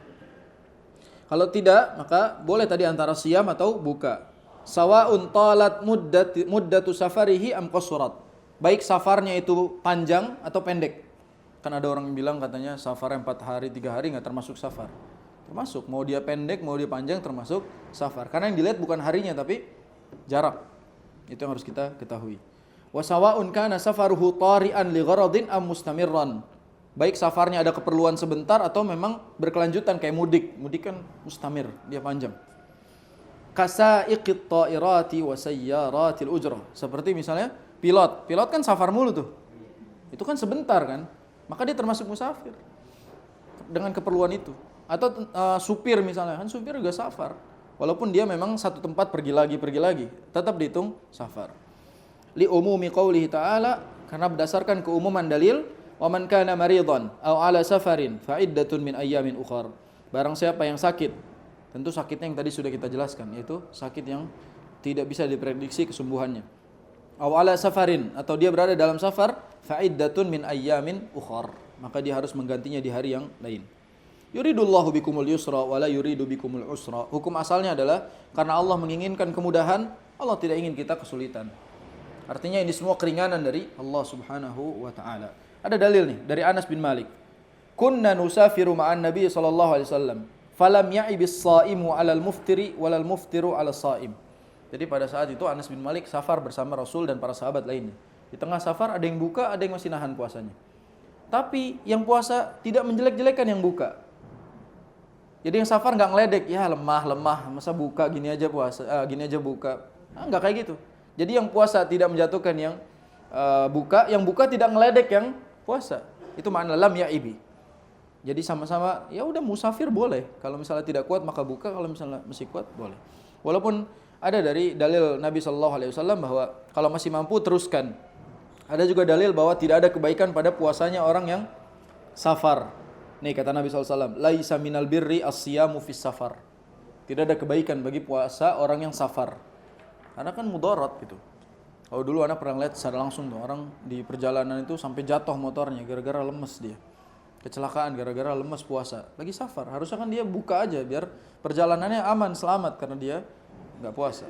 Kalau tidak, maka boleh tadi antara siyam atau buka. Sawa'un talat muddatu safarihi am qassurat. Baik safarnya itu panjang atau pendek. Kan ada orang yang bilang katanya safar 4 hari, 3 hari nggak termasuk safar. Termasuk, mau dia pendek, mau dia panjang termasuk safar. Karena yang dilihat bukan harinya tapi jarak. Itu yang harus kita ketahui. Wa sawa'un kana safaruhu tari'an li gharadin am mustamirran. Baik safarnya ada keperluan sebentar atau memang berkelanjutan kayak mudik. Mudik kan mustamir, dia panjang. Kasaiqit ta'irati wa sayyaratil ujrah. Seperti misalnya pilot. Pilot kan safar mulu tuh. Itu kan sebentar kan? Maka dia termasuk musafir dengan keperluan itu. Atau supir misalnya, kan supir juga safar. Walaupun dia memang satu tempat pergi lagi, tetap dihitung safar. Li umumi qaulihi ta'ala, karena berdasarkan keumuman dalil, wa man kana maridan aw ala safarin fa iddatun min ayyamin ukhar. Barang siapa yang sakit, tentu sakitnya yang tadi sudah kita jelaskan, yaitu sakit yang tidak bisa diprediksi kesembuhannya. Aw ala safarin, atau dia berada dalam safar, fa'iddatun min ayyamin ukhar, maka dia harus menggantinya di hari yang lain. Yuridullahu bikumul yusra wa la yuridu bikumul usra. Hukum asalnya adalah karena Allah menginginkan kemudahan, Allah tidak ingin kita kesulitan. Artinya ini semua keringanan dari Allah Subhanahu wa taala. Ada dalil nih dari Anas bin Malik. Kunna nusafiru ma'an Nabi sallallahu alaihi wasallam, falam ya'ibis shaimu 'alal muftiri walal muftiru 'alas shaim. Jadi pada saat itu Anas bin Malik safar bersama Rasul dan para sahabat lainnya. Di tengah safar ada yang buka, ada yang masih nahan puasanya. Tapi yang puasa tidak menjelek-jelekan yang buka. Jadi yang safar nggak ngeledek, ya lemah, masa buka gini aja puasa, gini aja buka. Nggak kayak gitu. Jadi yang puasa tidak menjatuhkan yang buka, yang buka tidak ngeledek yang puasa. Itu makna lam ya'ibi. Jadi sama-sama, ya udah musafir boleh. Kalau misalnya tidak kuat maka buka, kalau misalnya masih kuat boleh. Walaupun ada dari dalil Nabi SAW bahwa kalau masih mampu teruskan Ada juga dalil bahwa tidak ada kebaikan pada puasanya orang yang safar. Nih kata Nabi SAW, laisa minal birri as-siyamu fis safar. Tidak ada kebaikan bagi puasa orang yang safar. Karena kan mudarat gitu. Kalau dulu anak pernah lihat secara langsung tuh, orang di perjalanan itu sampai jatuh motornya gara-gara lemes dia. Kecelakaan gara-gara lemes puasa. Lagi safar, harusnya kan dia buka aja biar perjalanannya aman, selamat karena dia enggak puasa.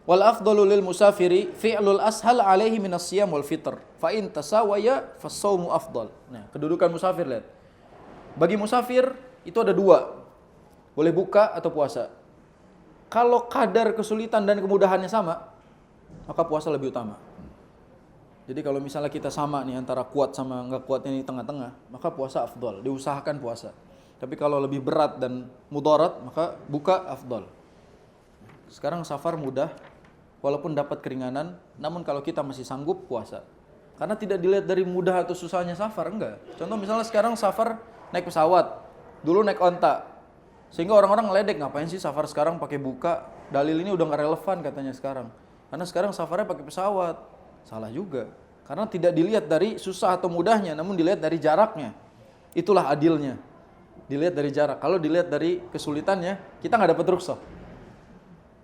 Wal afdalu lil musafiri fi'lul ashal alaihi minas siyam wal fitr. Fa in tasawaya fasaumu afdal. Nah, kedudukan musafir lihat. Bagi musafir itu ada dua. Boleh buka atau puasa. Kalau kadar kesulitan dan kemudahannya sama, maka puasa lebih utama. Jadi kalau misalnya kita sama nih antara kuat sama enggak kuatnya di tengah-tengah, maka puasa afdal, diusahakan puasa. Tapi kalau lebih berat dan mudarat, maka buka afdal. Sekarang safar mudah, walaupun dapat keringanan, namun kalau kita masih sanggup puasa. Karena tidak dilihat dari mudah atau susahnya safar, enggak. Contoh misalnya sekarang safar naik pesawat, dulu naik onta. Sehingga orang-orang ngeledek, ngapain sih safar sekarang pakai buka? Dalil ini udah gak relevan katanya sekarang. Karena sekarang safarnya pakai pesawat. Salah juga. Karena tidak dilihat dari susah atau mudahnya, namun dilihat dari jaraknya. Itulah adilnya. Dilihat dari jarak. Kalau dilihat dari kesulitannya, kita gak dapat rukhsah.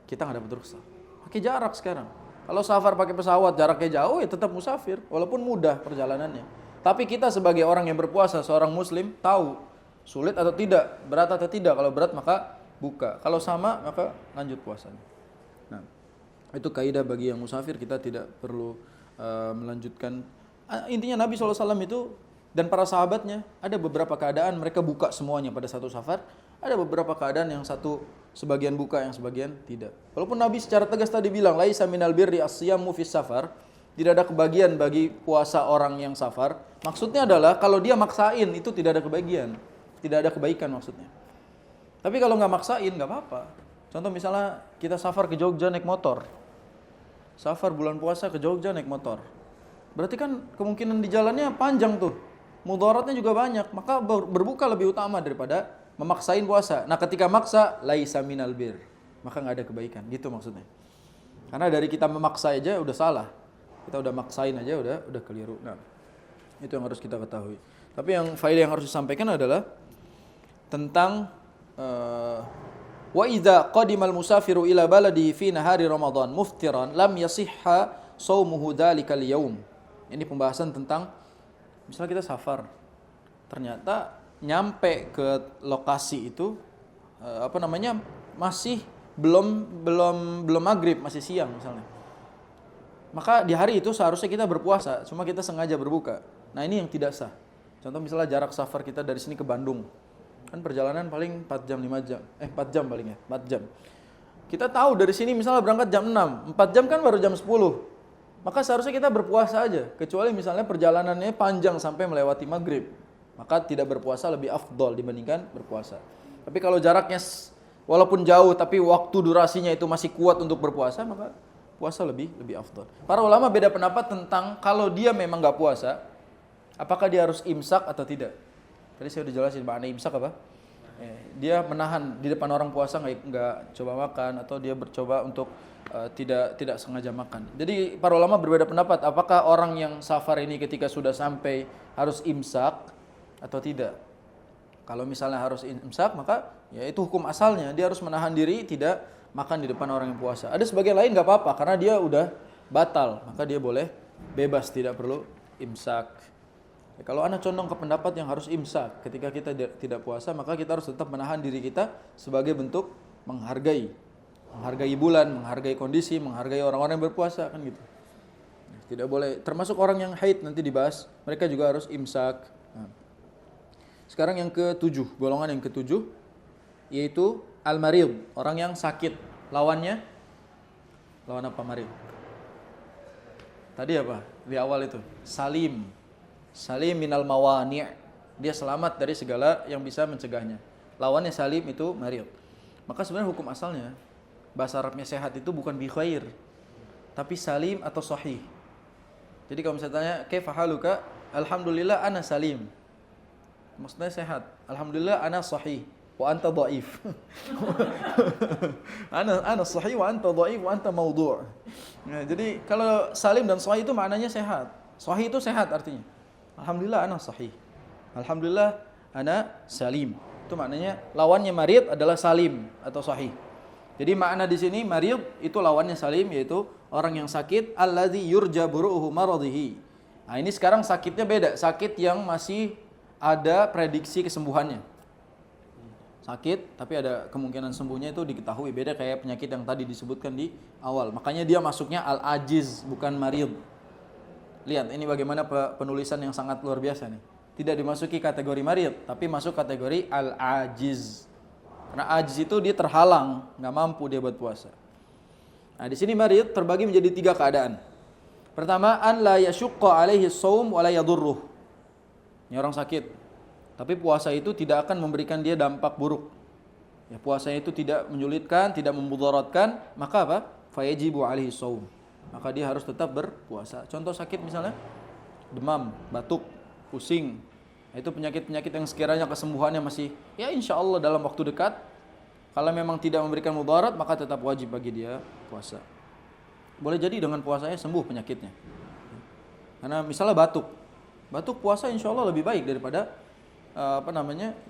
Kita gak dapat rukhsah. Pakai jarak sekarang. Kalau safar pakai pesawat jaraknya jauh ya tetap musafir walaupun mudah perjalanannya. Tapi kita sebagai orang yang berpuasa, seorang muslim tahu sulit atau tidak, berat atau tidak. Kalau berat maka buka. Kalau sama maka lanjut puasanya. Nah, itu kaidah bagi yang musafir, kita tidak perlu melanjutkan. Intinya Nabi SAW itu dan para sahabatnya ada beberapa keadaan mereka buka semuanya pada satu safar. Ada beberapa keadaan yang satu sebagian buka, yang sebagian tidak. Walaupun Nabi secara tegas tadi bilang, laisa minal birri as-siyamu fis safar, tidak ada kebagian bagi puasa orang yang safar. Maksudnya adalah kalau dia maksain itu tidak ada kebagian, tidak ada kebaikan maksudnya. Tapi kalau nggak maksain nggak apa-apa. Contoh misalnya kita safar ke Jogja naik motor, safar bulan puasa ke Jogja naik motor. Berarti kan kemungkinan di jalannya panjang tuh, mudaratnya juga banyak. Maka berbuka lebih utama daripada memaksain puasa. Nah ketika maksa, laisa minal bir, maka nggak ada kebaikan, gitu maksudnya. Karena dari kita memaksa aja udah salah, kita udah maksain aja udah keliru. Nah itu yang harus kita ketahui. Tapi yang faedah yang harus disampaikan adalah tentang wa idza qadimal musafiru ila baladihi fi nahari ramadan muftiran lam yasihha shaumuhu dzalikal yaum. Ini pembahasan tentang misalnya kita safar, ternyata nyampe ke lokasi itu masih belum maghrib, masih siang misalnya. Maka di hari itu seharusnya kita berpuasa, cuma kita sengaja berbuka. Nah, ini yang tidak sah. Contoh misalnya jarak safar kita dari sini ke Bandung. Kan perjalanan paling 4 jam 5 jam. 4 jam paling ya, 4 jam. Kita tahu dari sini misalnya berangkat jam 6, 4 jam kan baru jam 10. Maka seharusnya kita berpuasa aja, kecuali misalnya perjalanannya panjang sampai melewati maghrib. Maka tidak berpuasa lebih afdol dibandingkan berpuasa. Tapi kalau jaraknya walaupun jauh tapi waktu durasinya itu masih kuat untuk berpuasa, maka puasa lebih afdol. Para ulama beda pendapat tentang kalau dia memang nggak puasa, apakah dia harus imsak atau tidak. Tadi saya udah jelasin makna imsak apa. Dia menahan di depan orang puasa, nggak coba makan, atau dia bercoba untuk tidak sengaja makan. Jadi para ulama berbeda pendapat, apakah orang yang safar ini ketika sudah sampai harus imsak atau tidak. Kalau misalnya harus imsak, maka ya itu hukum asalnya, dia harus menahan diri tidak makan di depan orang yang puasa. Ada sebagian lain nggak apa-apa karena dia udah batal, maka dia boleh bebas, tidak perlu imsak. Ya, kalau anak condong ke pendapat yang harus imsak ketika kita tidak puasa, maka kita harus tetap menahan diri kita sebagai bentuk menghargai bulan, menghargai kondisi, menghargai orang-orang yang berpuasa, kan gitu. Tidak boleh, termasuk orang yang haid nanti dibahas, mereka juga harus imsak. Nah. Sekarang yang ke-7, golongan yang ke-7 yaitu al-marid, orang yang sakit. Lawan apa marid? Tadi apa? Di awal itu salim minal mawani', dia selamat dari segala yang bisa mencegahnya. Lawannya salim itu marid. Maka sebenarnya hukum asalnya bahasa Arabnya sehat itu bukan bi khair, tapi salim atau sahih. Jadi kalau misalnya tanya kaifa haluka, alhamdulillah ana salim, maksudnya sehat. Alhamdulillah ana sahih wa anta dhaif. ana sahih wa anta dhaif wa anta mawdu'. Nah, jadi kalau salim dan sahih itu maknanya sehat. Sahih itu sehat artinya. Alhamdulillah ana sahih. Alhamdulillah ana salim. Itu maknanya lawannya marid adalah salim atau sahih. Jadi makna di sini marid itu lawannya salim, yaitu orang yang sakit, alladzi yurja buru'uhu maradhihi. Nah, ini sekarang sakitnya beda, sakit yang masih ada prediksi kesembuhannya. Sakit tapi ada kemungkinan sembuhnya itu diketahui, beda kayak penyakit yang tadi disebutkan di awal. Makanya dia masuknya al-ajiz bukan marid. Lihat ini bagaimana penulisan yang sangat luar biasa nih. Tidak dimasuki kategori marid, tapi masuk kategori al-ajiz. Karena ajiz itu dia terhalang, nggak mampu dia buat puasa. Nah, di sini marid terbagi menjadi 3 keadaan. Pertama, an la yashqa alaihi shaum wa la yadurruh. Ini orang sakit, tapi puasa itu tidak akan memberikan dia dampak buruk. Ya, puasanya itu tidak menyulitkan, tidak memudaratkan, maka apa? Fayajibu alaihi shaum. Maka dia harus tetap berpuasa. Contoh sakit misalnya demam, batuk, pusing. Itu penyakit-penyakit yang sekiranya kesembuhannya masih ya insya Allah dalam waktu dekat. Kalau memang tidak memberikan mudarat, maka tetap wajib bagi dia puasa. Boleh jadi dengan puasanya sembuh penyakitnya. Karena misalnya batuk puasa insya Allah lebih baik daripada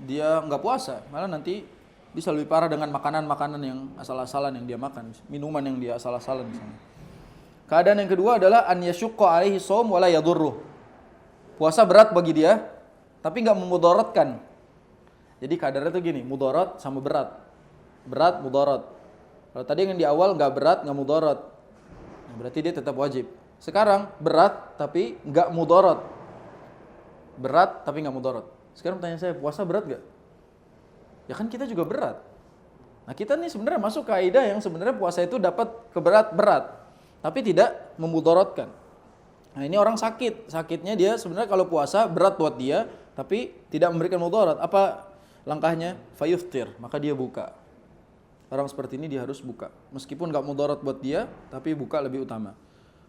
dia nggak puasa. Malah nanti bisa lebih parah dengan makanan-makanan yang asal-asalan yang dia makan, minuman yang dia asal-asalan misalnya. Keadaan yang kedua adalah an yasyqa alaihi shaum wa la yadurruh. Puasa berat bagi dia, tapi enggak memudaratkan. Jadi kadarnya itu gini, mudarat sama berat. Berat, mudarat. Kalau tadi yang di awal enggak berat, enggak mudarat. Nah, berarti dia tetap wajib. Sekarang berat tapi enggak mudarat. Berat tapi enggak mudarat. Sekarang tanya saya, puasa berat enggak? Ya kan kita juga berat. Nah, kita nih sebenarnya masuk kaidah yang sebenarnya puasa itu dapat berat, tapi tidak memudaratkan. Nah, ini orang sakitnya dia sebenarnya kalau puasa berat buat dia, tapi tidak memberikan mudarat. Apa langkahnya? Fayuftir, maka dia buka. Orang seperti ini dia harus buka. Meskipun enggak mudarat buat dia, tapi buka lebih utama.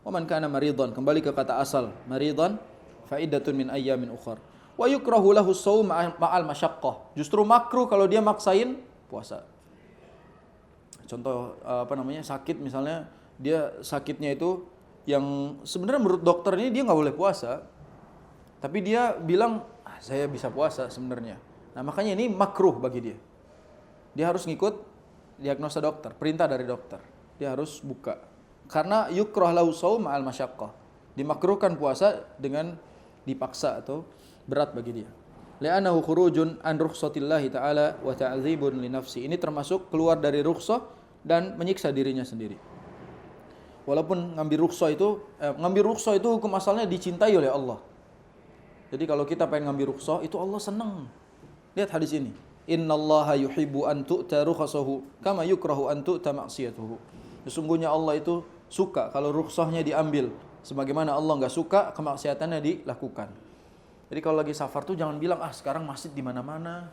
Wa man kana maridan, kembali ke kata asal, maridan faidatun min ayyamin ukhar. Wa yukrahu lahu shaum ma'al masyaqqah. Justru makruh kalau dia maksain puasa. Contoh sakit misalnya, dia sakitnya itu yang sebenarnya menurut dokter ini dia nggak boleh puasa, tapi dia bilang saya bisa puasa sebenarnya. Nah makanya ini makruh bagi dia. Dia harus ngikut diagnosa dokter, perintah dari dokter. Dia harus buka. Karena yukrah lahu shaum ma'al masyaqqah. Dimakruhkan puasa dengan dipaksa atau berat bagi dia. Li'annahu khurujun an rukhsatillahi ta'ala wa ta'dzibun li nafsi. Ini termasuk keluar dari rukhsah dan menyiksa dirinya sendiri. Walaupun ngambil rukhsah itu hukum asalnya dicintai oleh Allah. Jadi kalau kita pengen ngambil rukhsah itu Allah senang. Lihat hadis ini. Innallaha yuhibbu an tu'ta rukhasahu kama yukrahu an tu'ta ma'siyatuhu. Sesungguhnya Allah itu suka kalau rukhsahnya diambil, sebagaimana Allah enggak suka kemaksiatannya dilakukan. Jadi kalau lagi safar tuh jangan bilang sekarang masjid di mana-mana.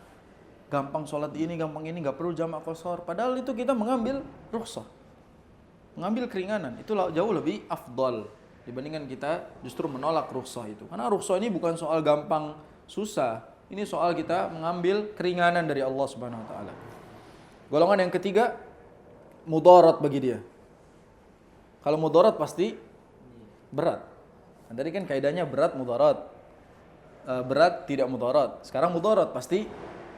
Gampang sholat ini, gampang ini, enggak perlu jamak qashar. Padahal itu kita mengambil rukhsah. Mengambil keringanan itu jauh lebih afdal dibandingkan kita justru menolak rukhsah itu. Karena rukhsah ini bukan soal gampang susah, ini soal kita mengambil keringanan dari Allah Subhanahu wa taala. Golongan yang ketiga, mudarat bagi dia. Kalau mudarat pasti berat. Nah, tadi kan kaidahnya berat mudarat. Berat tidak mudarat. Sekarang mudarat pasti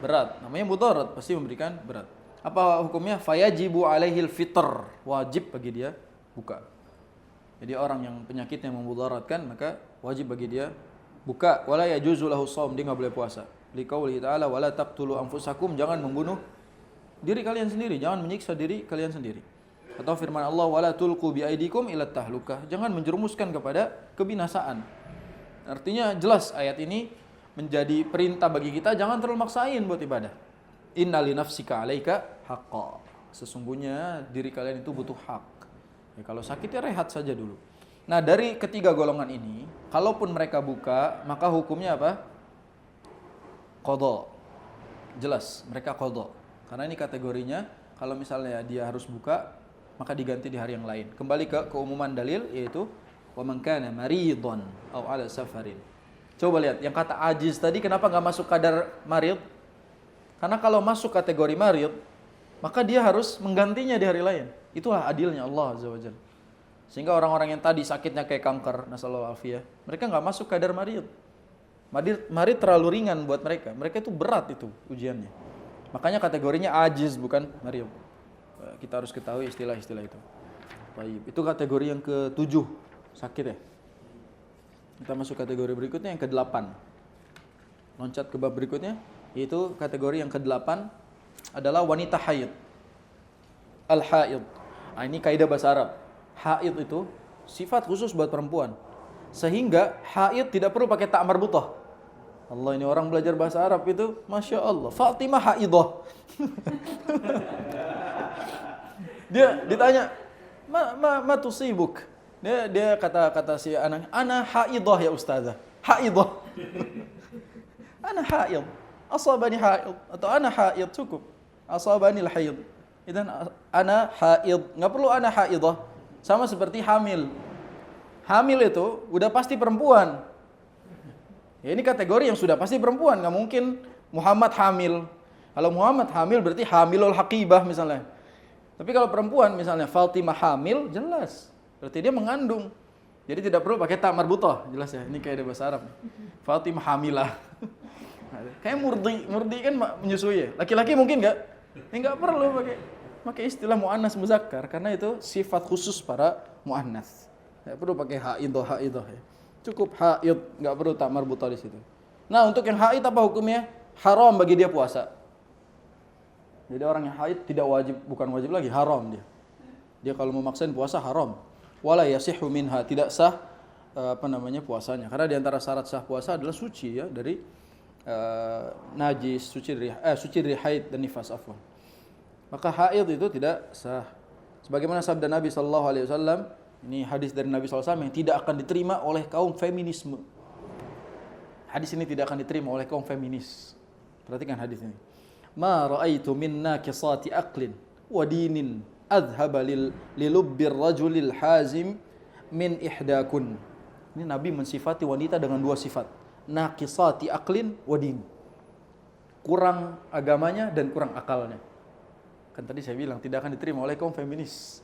berat. Namanya mudarat pasti memberikan berat. Apa hukumnya? Fayajibu alaihil fitr, wajib bagi dia buka. Jadi orang yang penyakitnya memudaratkan maka wajib bagi dia buka. Wala yajuzu lahu shaum, dia enggak boleh puasa. Liqaulihi ta'ala wala taqtulu anfusakum, jangan membunuh diri kalian sendiri, jangan menyiksa diri kalian sendiri. Atau firman Allah wala tulqu biaidikum ila tahlukah, jangan menjerumuskan kepada kebinasaan. Artinya jelas ayat ini menjadi perintah bagi kita jangan terlalu maksain buat ibadah. Inna li nafsika alaika haqqa. Sesungguhnya diri kalian itu butuh hak. Ya, kalau sakit ya rehat saja dulu. Nah, dari ketiga golongan ini, kalaupun mereka buka, maka hukumnya apa? Qadha. Jelas, mereka qadha. Karena ini kategorinya, kalau misalnya dia harus buka, maka diganti di hari yang lain. Kembali ke keumuman dalil, yaitu wa man kana maridhan aw ala safarin. Coba lihat, yang kata ajiz tadi kenapa enggak masuk kadar marid? Karena kalau masuk kategori marid, maka dia harus menggantinya di hari lain. Itulah adilnya Allah Azza wa Jalla. Sehingga orang-orang yang tadi sakitnya kayak kanker, nasallahu alafiyah, mereka nggak masuk kadar marid. Marid terlalu ringan buat mereka. Mereka itu berat itu ujiannya. Makanya kategorinya ajiz bukan marid. Kita harus ketahui istilah-istilah itu. Baik, itu kategori yang ke-7 sakit ya. Kita masuk kategori berikutnya yang ke-8. Loncat ke bab berikutnya, yaitu kategori yang ke-8 adalah wanita haid. Al-haid. Nah, ini kaidah bahasa Arab. Haid itu sifat khusus buat perempuan. Sehingga haid tidak perlu pakai ta' marbutah. Allah, ini orang belajar bahasa Arab itu Masya Allah. Fatimah haidah. Dia ditanya, ma tusibuk? Dia kata si anak, ana haidah ya ustazah. Haidah. Ana haid. Asabani haid atau ana haid cukup. Asabani al-haid. Idan ana haid. Enggak perlu ana haidah. Sama seperti hamil. Hamil itu udah pasti perempuan. Ya, ini kategori yang sudah pasti perempuan, nggak mungkin Muhammad hamil. Kalau Muhammad hamil berarti hamilul haqibah misalnya. Tapi kalau perempuan misalnya Fatimah hamil, jelas. Berarti dia mengandung. Jadi tidak perlu pakai ta' marbutah, jelas ya. Ini kayak bahasa Arab. Fatimah hamilah. Kayak murdi kan menyusui ya. Laki-laki mungkin nggak? Nggak perlu pakai istilah muannas muzakkar karena itu sifat khusus para muannas. Nggak perlu pakai haidah ya. Cukup haid, nggak perlu ta' marbutah di situ. Nah, untuk yang haid apa hukumnya? Haram bagi dia puasa. Jadi orang yang haid tidak wajib, bukan wajib lagi, haram dia. Dia kalau memaksain puasa haram. Wala yasihhu minha, tidak sah puasanya. Karena di antara syarat sah puasa adalah suci ya dari najis, suci dari haid dan nifas afwan. Maka haid itu tidak sah. Sebagaimana sabda Nabi sallallahu alaihi wasallam, ini hadis dari Nabi sallallahu alaihi wasallam yang tidak akan diterima oleh kaum feminisme. Hadis ini tidak akan diterima oleh kaum feminis. Perhatikan hadis ini. Ma ra'aitu min nakisati aqlin wa dinin adhhaba lilubbir rajulil hazim min ihdakun. Ini Nabi mensifati wanita dengan dua sifat. Nakisati aqlin wa din. Kurang agamanya dan kurang akalnya. Kan tadi saya bilang tidak akan diterima oleh kaum feminis.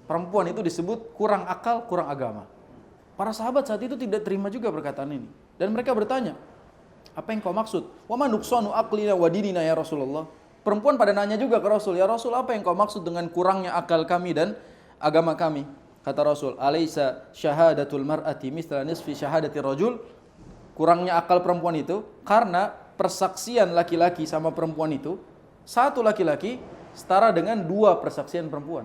Perempuan itu disebut kurang akal, kurang agama. Para sahabat saat itu tidak terima juga perkataan ini. Dan mereka bertanya, apa yang kau maksud? Wa ma nuqsanu aqlina wa dinina ya Rasulullah. Perempuan pada nanya juga ke Rasul, ya Rasul, apa yang kau maksud dengan kurangnya akal kami dan agama kami? Kata Rasul, alaisa syahadatul mar'ati mithla nisfi syahadati rajul? Kurangnya akal perempuan itu karena persaksian laki-laki sama perempuan itu, satu laki-laki setara dengan dua persaksian perempuan.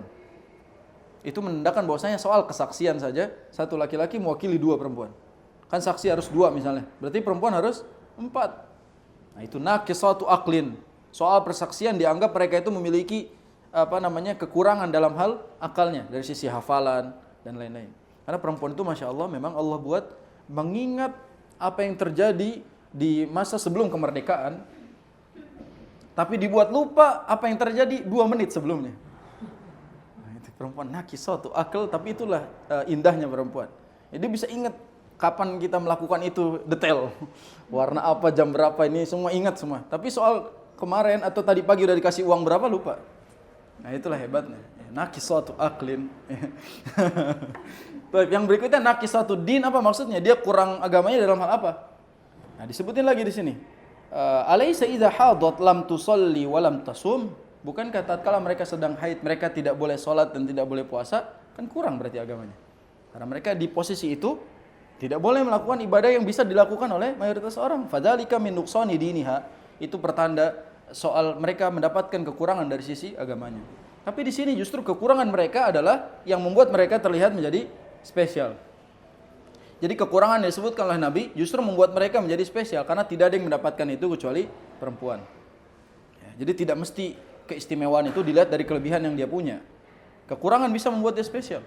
Itu menandakan bahwasanya soal kesaksian saja satu laki-laki mewakili dua perempuan. Kan saksi harus dua misalnya, berarti perempuan harus 4. Nah, itu naqisatu aqlin. Soal persaksian dianggap mereka itu memiliki kekurangan dalam hal akalnya dari sisi hafalan dan lain-lain. Karena perempuan itu Masya Allah memang Allah buat mengingat apa yang terjadi di masa sebelum kemerdekaan, tapi dibuat lupa apa yang terjadi 2 menit sebelumnya. Perempuan naqisatu akal, tapi itulah indahnya perempuan. Jadi bisa ingat kapan kita melakukan itu detail. Warna apa, jam berapa, ini semua ingat semua. Tapi soal kemarin atau tadi pagi udah dikasih uang berapa lupa. Nah, itulah hebatnya. Naqisatu aklin. Yang berikutnya naqisatu din, apa maksudnya? Dia kurang agamanya dalam hal apa? Nah, disebutin lagi di sini. Alaysa idza hadat lam tusalli wa lam tasum? Bukankah tatkala mereka sedang haid, mereka tidak boleh sholat dan tidak boleh puasa? Kan kurang berarti agamanya. Karena mereka di posisi itu tidak boleh melakukan ibadah yang bisa dilakukan oleh mayoritas orang. Fadzalika min nuqsani diniha. Itu pertanda soal mereka mendapatkan kekurangan dari sisi agamanya. Tapi di sini justru kekurangan mereka adalah yang membuat mereka terlihat menjadi spesial. Jadi kekurangan yang disebutkan oleh Nabi justru membuat mereka menjadi spesial karena tidak ada yang mendapatkan itu kecuali perempuan. Jadi tidak mesti keistimewaan itu dilihat dari kelebihan yang dia punya. Kekurangan bisa membuat dia spesial.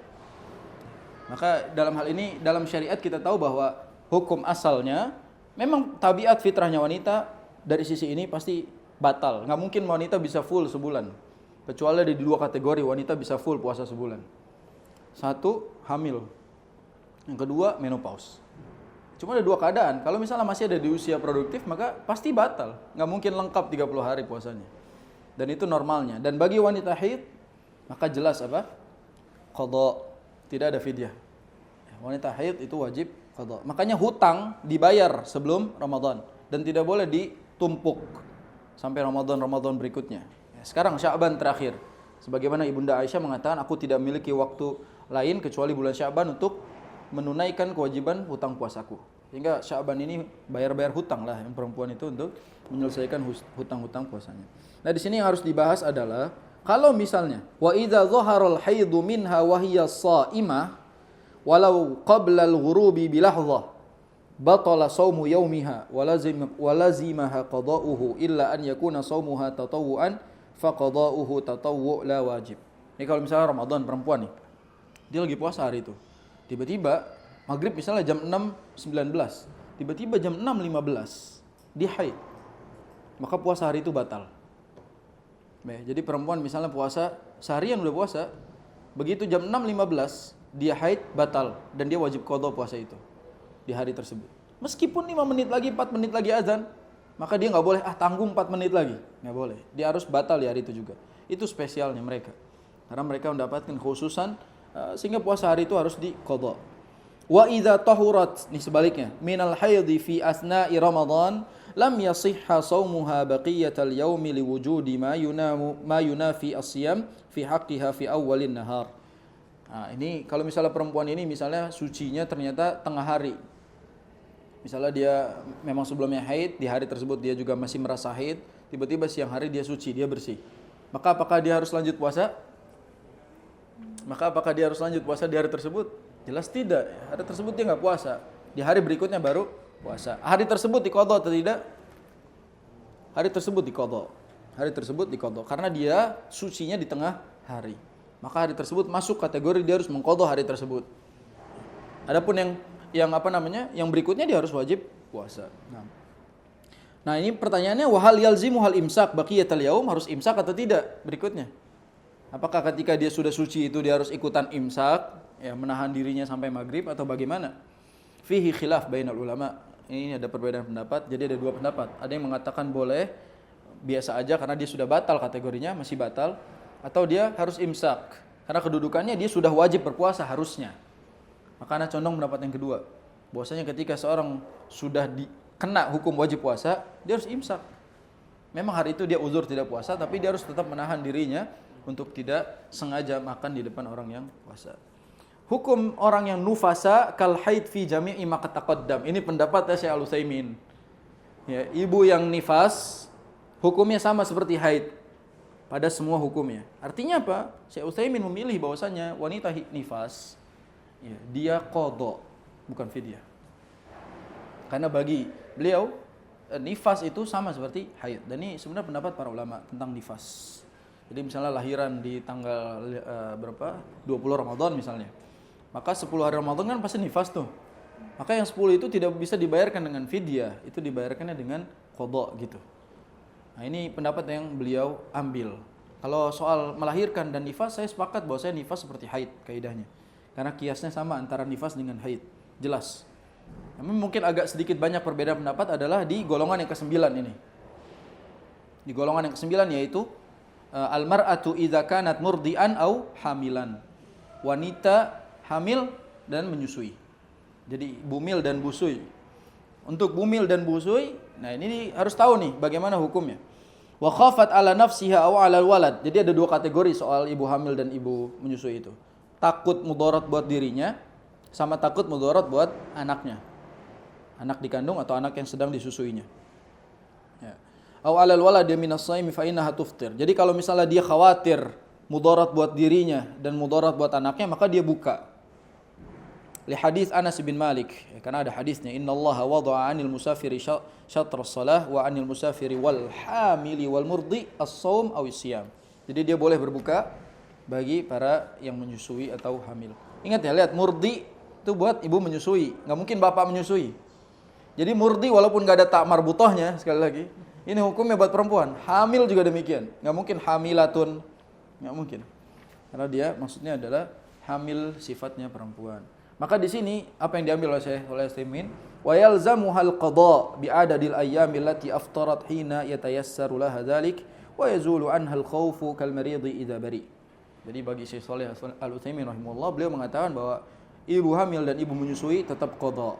Maka dalam hal ini, dalam syariat kita tahu bahwa hukum asalnya memang tabiat fitrahnya wanita dari sisi ini pasti batal. Nggak mungkin wanita bisa full sebulan. Kecuali ada di 2 kategori wanita bisa full puasa sebulan. 1, hamil. Yang kedua, menopause. Cuma ada 2 keadaan. Kalau misalnya masih ada di usia produktif, maka pasti batal. Nggak mungkin lengkap 30 hari puasanya. Dan itu normalnya. Dan bagi wanita haid, maka jelas apa? Qadha. tidak ada fidyah. Wanita haid itu wajib qada. Makanya hutang dibayar sebelum Ramadan dan tidak boleh ditumpuk sampai Ramadan berikutnya. Sekarang Sya'ban terakhir. Sebagaimana Ibunda Aisyah mengatakan, aku tidak memiliki waktu lain kecuali bulan Sya'ban untuk menunaikan kewajiban hutang puasaku. Sehingga Sya'ban ini bayar-bayar hutang lah yang perempuan itu untuk menyelesaikan hutang-hutang puasanya. Nah, di sini yang harus dibahas adalah kalau misalnya wa idza dhaharal haidu minha wa hiya sha'imah walau qabla al-ghurubi bilahdhah batala shaumu yaumiha walazimaha qada'uhu illa an yakuna shaumuha tatawwu'an faqada'uhu tatawwu' la wajib. Ini kalau misalnya Ramadan perempuan nih. Dia lagi puasa hari itu. Tiba-tiba maghrib misalnya jam 6.19, tiba-tiba jam 6.15 dia haid. Maka puasa hari itu batal. Jadi perempuan misalnya puasa seharian udah puasa, begitu jam 6.15 dia haid batal dan dia wajib qada puasa itu di hari tersebut. Meskipun 5 menit lagi, 4 menit lagi azan, maka dia nggak boleh tanggung 4 menit lagi, nggak boleh. Dia harus batal di hari itu juga. Itu spesialnya mereka, karena mereka mendapatkan khususan sehingga puasa hari itu harus di qada. Wa idza tahurat, nih sebaliknya, minal haidhi fi asna'i Ramadan lam yasihha shaumuha baqiyatal yaumi liwujudi ma yunafi as-siyam fi haqqiha fi awwalin nahar. Nah, ini kalau misalnya perempuan ini misalnya sucinya ternyata tengah hari. Misalnya dia memang sebelumnya haid, di hari tersebut dia juga masih merasa haid, tiba-tiba siang hari dia suci, dia bersih. Maka apakah dia harus lanjut puasa? Di hari tersebut? Jelas tidak. Hari tersebut dia nggak puasa. Di hari berikutnya baru puasa. Hari tersebut diqadha atau tidak? Hari tersebut diqadha karena dia sucinya di tengah hari. Maka hari tersebut masuk kategori dia harus mengqadha hari tersebut. Adapun yang berikutnya dia harus wajib puasa. Nah, ini pertanyaannya wahal yalzimu hal imsak baqiyatal yaum, harus imsak atau tidak berikutnya? Apakah ketika dia sudah suci itu dia harus ikutan imsak, ya menahan dirinya sampai maghrib atau bagaimana? Fihi khilaf bainal ulama. Ini ada perbedaan pendapat. Jadi ada 2 pendapat. Ada yang mengatakan boleh biasa aja karena dia sudah batal kategorinya, masih batal, atau dia harus imsak karena kedudukannya dia sudah wajib berpuasa harusnya. Maka ana condong pendapat yang kedua. Bahwasanya ketika seorang sudah kena hukum wajib puasa, dia harus imsak. Memang hari itu dia uzur tidak puasa, tapi dia harus tetap menahan dirinya untuk tidak sengaja makan di depan orang yang puasa. Hukum orang yang nufasa kal haid fi jami'i ma taqaddam. Ini pendapatnya Syekh Al-Utsaimin. Ya, ibu yang nifas hukumnya sama seperti haid pada semua hukumnya. Artinya apa? Syekh Utsaimin memilih bahwasanya wanita nifas ya, dia qadha bukan fidyah. Karena bagi beliau nifas itu sama seperti haid. Dan ini sebenarnya pendapat para ulama tentang nifas. Jadi misalnya lahiran di tanggal 20 Ramadan misalnya. Maka 10 hari Ramadan kan pasti nifas tuh. Maka yang 10 itu tidak bisa dibayarkan dengan fidyah, itu dibayarkannya dengan qadha gitu. Nah, ini pendapat yang beliau ambil. Kalau soal melahirkan dan nifas, saya sepakat bahwa saya nifas seperti haid kaidahnya. Karena kiasnya sama antara nifas dengan haid, jelas. Namun mungkin agak sedikit banyak perbedaan pendapat adalah di golongan yang ke-9 ini. Di golongan yang ke-9 yaitu al-mar'atu idza kanat murdi'an au hamilan. Wanita hamil dan menyusui. Jadi bumil dan busui. Untuk bumil dan busui, nah ini harus tahu nih bagaimana hukumnya. Wa khafat ala nafsiha aw ala walad. Jadi ada 2 kategori soal ibu hamil dan ibu menyusui itu. Takut mudarat buat dirinya sama takut mudarat buat anaknya. Anak dikandung atau anak yang sedang disusuinya. Ya. Aw ala walad minas shaimi fa innaha tuftir. Jadi kalau misalnya dia khawatir mudarat buat dirinya dan mudarat buat anaknya, maka dia buka. Li hadis Anas bin Malik, karena ada hadisnya, innallaha wada'a 'anil musafiri syatr as-salah wa 'anil musafiri wal hamili wal murdi as-shaum aw as-siyam. Jadi dia boleh berbuka bagi para yang menyusui atau hamil. Ingat ya, lihat murdi itu buat ibu menyusui, enggak mungkin bapak menyusui. Jadi murdi walaupun enggak ada tak marbutohnya, sekali lagi, ini hukumnya buat perempuan. Hamil juga demikian, enggak mungkin hamilatun, enggak mungkin. Karena dia maksudnya adalah hamil sifatnya perempuan. Maka di sini apa yang diambil oleh Syekh Utsaimin, wa yalzamuhal qada bi adadil ayyami allati aftarat hina yatayassaru laha dzalik wa yazulu anha al khawfu kal maridi idza bari. Jadi bagi Syekh Shalih Al-Utsaimin rahimahullah, beliau mengatakan bahwa ibu hamil dan ibu menyusui tetap qadha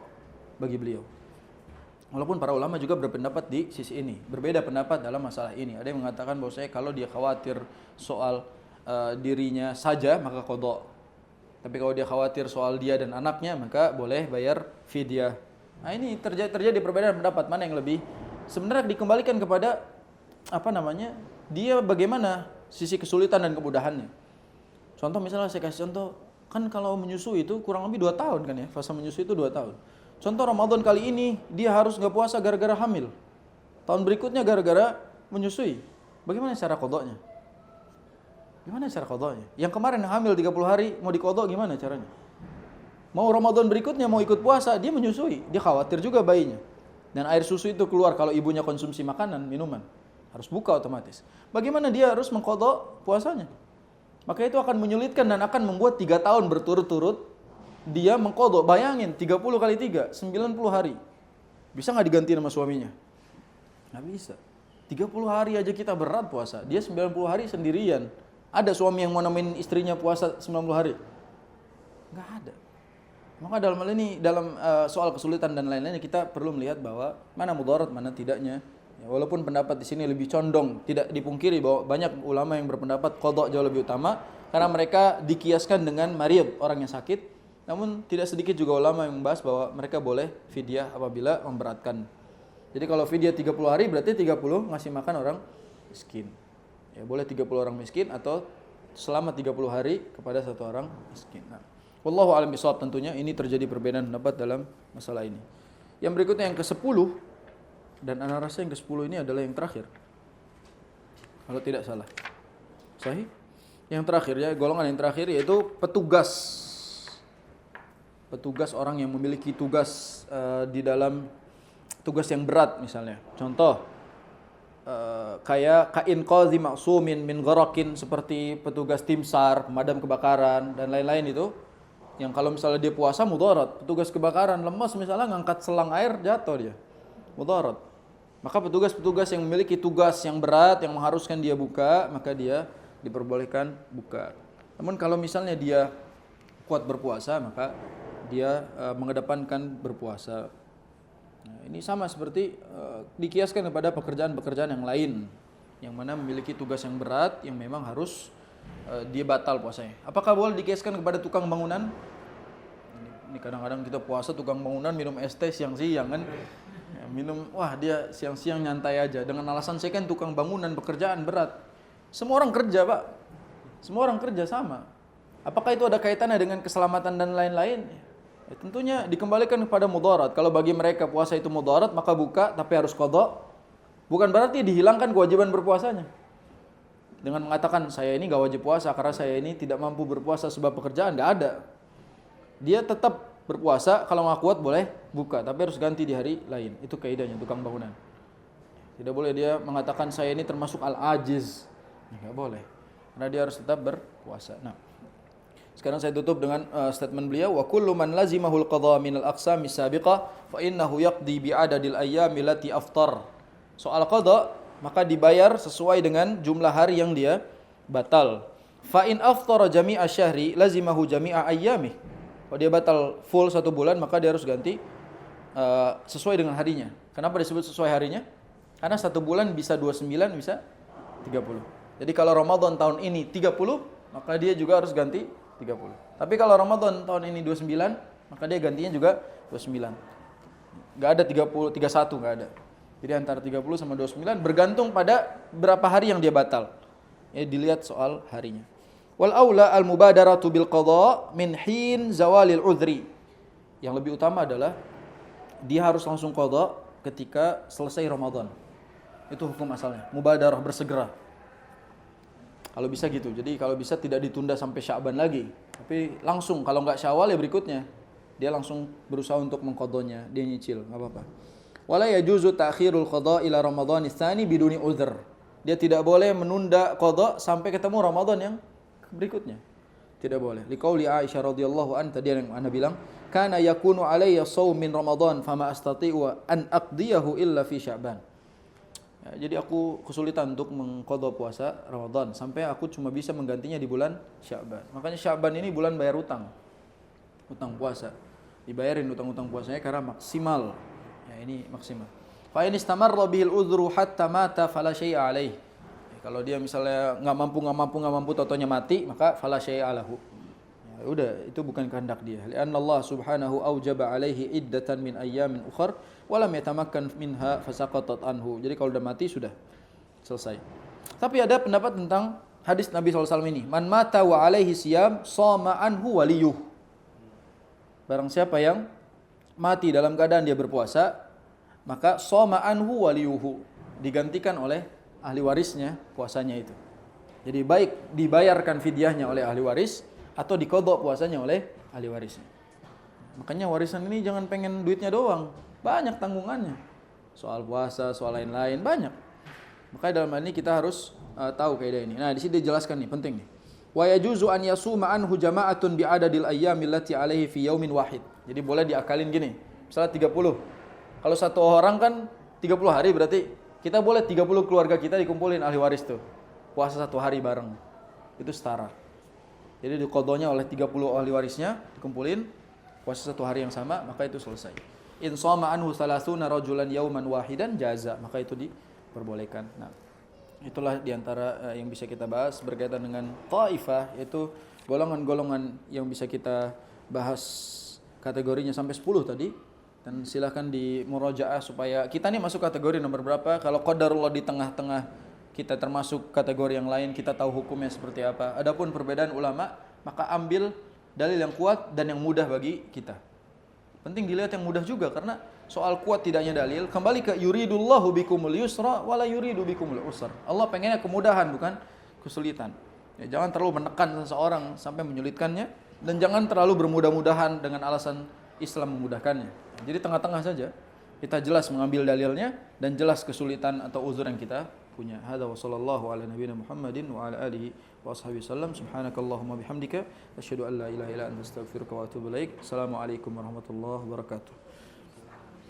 bagi beliau. Walaupun para ulama juga berpendapat di sisi ini, berbeda pendapat dalam masalah ini. Ada yang mengatakan bahwa kalau dia khawatir soal dirinya saja maka qadha. Tapi kalau dia khawatir soal dia dan anaknya maka boleh bayar fidyah. Nah, ini terjadi perbedaan pendapat mana yang lebih sebenarnya dikembalikan kepada dia bagaimana sisi kesulitan dan kemudahannya. Contoh misalnya saya kasih contoh, kan kalau menyusui itu kurang lebih 2 tahun kan ya, fase menyusui itu 2 tahun. Contoh Ramadan kali ini dia harus nggak puasa gara-gara hamil. Tahun berikutnya gara-gara menyusui. Bagaimana cara qadanya? Gimana cara qadanya? Yang kemarin hamil 30 hari mau diqadha gimana caranya? Mau Ramadan berikutnya mau ikut puasa, dia menyusui, dia khawatir juga bayinya. Dan air susu itu keluar kalau ibunya konsumsi makanan, minuman. Harus buka otomatis. Bagaimana dia harus mengqadha puasanya? Maka itu akan menyulitkan dan akan membuat 3 tahun berturut-turut dia mengqadha. Bayangin 30 kali 3, 90 hari. Bisa nggak diganti sama suaminya? Nggak bisa. 30 hari aja kita berat puasa. Dia 90 hari sendirian. Ada suami yang mau nemenin istrinya puasa 90 hari? Nggak ada. Maka dalam hal ini, dalam soal kesulitan dan lain-lainnya kita perlu melihat bahwa mana mudarat, mana tidaknya. Ya, walaupun pendapat di sini lebih condong, tidak dipungkiri bahwa banyak ulama yang berpendapat qadha jauh lebih utama karena mereka dikiaskan dengan marid, orang yang sakit. Namun tidak sedikit juga ulama yang membahas bahwa mereka boleh fidyah apabila memberatkan. Jadi kalau fidyah 30 hari berarti 30 ngasih makan orang miskin. Ya boleh 30 orang miskin atau selama 30 hari kepada satu orang miskin. Nah, wallahu a'lam bishawab, tentunya ini terjadi perbedaan pendapat dalam masalah ini. Yang berikutnya yang ke-10, dan ana rasa yang ke-10 ini adalah yang terakhir. Kalau tidak salah. Sahih? Yang terakhir ya, golongan yang terakhir yaitu petugas orang yang memiliki tugas di dalam tugas yang berat misalnya. Contoh kayak kainqadhi ma'sumin min gharaqin, seperti petugas tim SAR, pemadam kebakaran dan lain-lain itu. Yang kalau misalnya dia puasa mudarat, petugas kebakaran lemas misalnya ngangkat selang air jatuh dia. Mudarat. Maka petugas-petugas yang memiliki tugas yang berat yang mengharuskan dia buka, maka dia diperbolehkan buka. Namun kalau misalnya dia kuat berpuasa, maka dia mengedepankan berpuasa. Nah, ini sama seperti dikiaskan kepada pekerjaan-pekerjaan yang lain yang mana memiliki tugas yang berat yang memang harus dia batal puasanya. Apakah boleh dikiaskan kepada tukang bangunan? Ini kadang-kadang kita puasa tukang bangunan minum es teh siang-siang kan. Ya, minum, wah dia siang-siang nyantai aja dengan alasan saya kan tukang bangunan, pekerjaan berat. Semua orang kerja, Pak. Semua orang kerja sama. Apakah itu ada kaitannya dengan keselamatan dan lain-lain? Ya, tentunya dikembalikan kepada mudarat. Kalau bagi mereka puasa itu mudarat, maka buka tapi harus qadha. Bukan berarti dihilangkan kewajiban berpuasanya. Dengan mengatakan saya ini gak wajib puasa karena saya ini tidak mampu berpuasa sebab pekerjaan, gak ada. Dia tetap berpuasa, kalau gak kuat boleh buka, tapi harus ganti di hari lain. Itu kaidahnya tukang bangunan. Tidak boleh dia mengatakan saya ini termasuk al-ajiz. Gak boleh. Karena dia harus tetap berpuasa. Nah, sekarang saya tutup dengan statement beliau, wa kullu man lazimahul qadha min al-aqsami sabiqah fa innahu yaqdi bi adadil ayyami lati aftar. Soal qadha maka dibayar sesuai dengan jumlah hari yang dia batal. Fa in aftara jami'a syahri lazimahu jami'a ayyami. Kalau dia batal full 1 bulan maka dia harus ganti sesuai dengan harinya. Kenapa disebut sesuai harinya? Karena 1 bulan bisa 29, bisa 30. Jadi kalau Ramadan tahun ini 30, maka dia juga harus ganti 30. Tapi kalau Ramadan tahun ini 29, maka dia gantinya juga 29. Enggak ada 30, 31 enggak ada. Jadi antara 30 sama 29 bergantung pada berapa hari yang dia batal. Ya, dilihat soal harinya. Wal aula al mubadaratu bil qadha min hin zawalil udhri. Yang lebih utama adalah dia harus langsung qadha ketika selesai Ramadan. Itu hukum asalnya. Mubadarah, bersegera. Kalau bisa gitu. Jadi kalau bisa tidak ditunda sampai Sya'ban lagi, tapi langsung. Kalau enggak Syawal ya berikutnya. Dia langsung berusaha untuk mengqadhanya, dia nyicil, enggak apa-apa. Wala yajuzu ta'khirul qadha ila Ramadan tsani biduni udhur. Dia tidak boleh menunda qadha sampai ketemu Ramadan yang berikutnya. Tidak boleh. Liqauli Aisyah radhiyallahu anha, tadi yang Anda bilang, kana yakunu alayya shaum min Ramadan fama astati'u an aqdiyahu illa fi Sya'ban. Ya, jadi aku kesulitan untuk mengqadha puasa Ramadan sampai aku cuma bisa menggantinya di bulan Sya'ban. Makanya Sya'ban ini bulan bayar utang. Utang puasa. Dibayarin utang-utang puasanya karena maksimal. Ya, ini maksimal. Fa in istamarra bihil udhru hatta mata fala syai'a alaih. Ya, kalau dia misalnya nggak mampu totonya mati, maka fala syai'a lahu. Ya, udah, itu bukan kehendak dia. Lianna Allah Subhanahu aujaba alaihi iddatan min ayyamin ukhar walam yatamakkan minha fasaqatat anhu. Jadi kalau udah mati sudah selesai. Tapi ada pendapat tentang hadis Nabi SAW ini. Man mata wa alaihi siyam shoma anhu waliyuh. Barang siapa yang mati dalam keadaan dia berpuasa, maka shoma anhu waliyuhu, digantikan oleh ahli warisnya puasanya itu. Jadi baik dibayarkan fidyahnya oleh ahli waris atau diqadha puasanya oleh ahli warisnya. Makanya warisan ini jangan pengen duitnya doang. Banyak tanggungannya. Soal puasa, soal lain-lain, banyak. Makanya dalam hal ini kita harus tahu kaidah ini. Nah, di sini dijelaskan nih, penting nih. Wa yajuzu an yasuma anhu jama'atun bi'adadil ayyamil lati alaihi fi yaumin wahid. Jadi boleh diakalin gini. Misalnya 30. Kalau satu orang kan 30 hari berarti kita boleh 30 keluarga kita dikumpulin ahli waris tuh. Puasa satu hari bareng. Itu setara. Jadi diqadhanya oleh 30 ahli warisnya dikumpulin puasa satu hari yang sama, maka itu selesai. In shoma anhu salasuna rajulan yauman wahidan jaza, maka itu diperbolehkan. Nah, itulah diantara yang bisa kita bahas berkaitan dengan taifah, yaitu golongan-golongan yang bisa kita bahas kategorinya sampai 10 tadi. Dan silahkan di murajaah supaya kita nih masuk kategori nomor berapa. Kalau qadarullah di tengah-tengah kita termasuk kategori yang lain, kita tahu hukumnya seperti apa. Adapun perbedaan ulama, maka ambil dalil yang kuat dan yang mudah bagi kita. Penting dilihat yang mudah juga, karena soal kuat tidaknya dalil kembali ke yuridullahu bikumul yusra wala yuridu bikumul usra. Allah pengennya kemudahan bukan kesulitan. Ya, jangan terlalu menekan seseorang sampai menyulitkannya, dan jangan terlalu bermudah-mudahan dengan alasan Islam memudahkannya. Jadi tengah-tengah saja. Kita jelas mengambil dalilnya dan jelas kesulitan atau uzur yang kita punya. Hadza wa sallallahu ala nabiyina Muhammadin wa ala alihi wa ashabihi sallam. Subhanakallahumma bihamdika asyhadu an la ilaha illa anta astaghfiruka wa atubu ilaik. Assalamualaikum warahmatullahi wabarakatuh.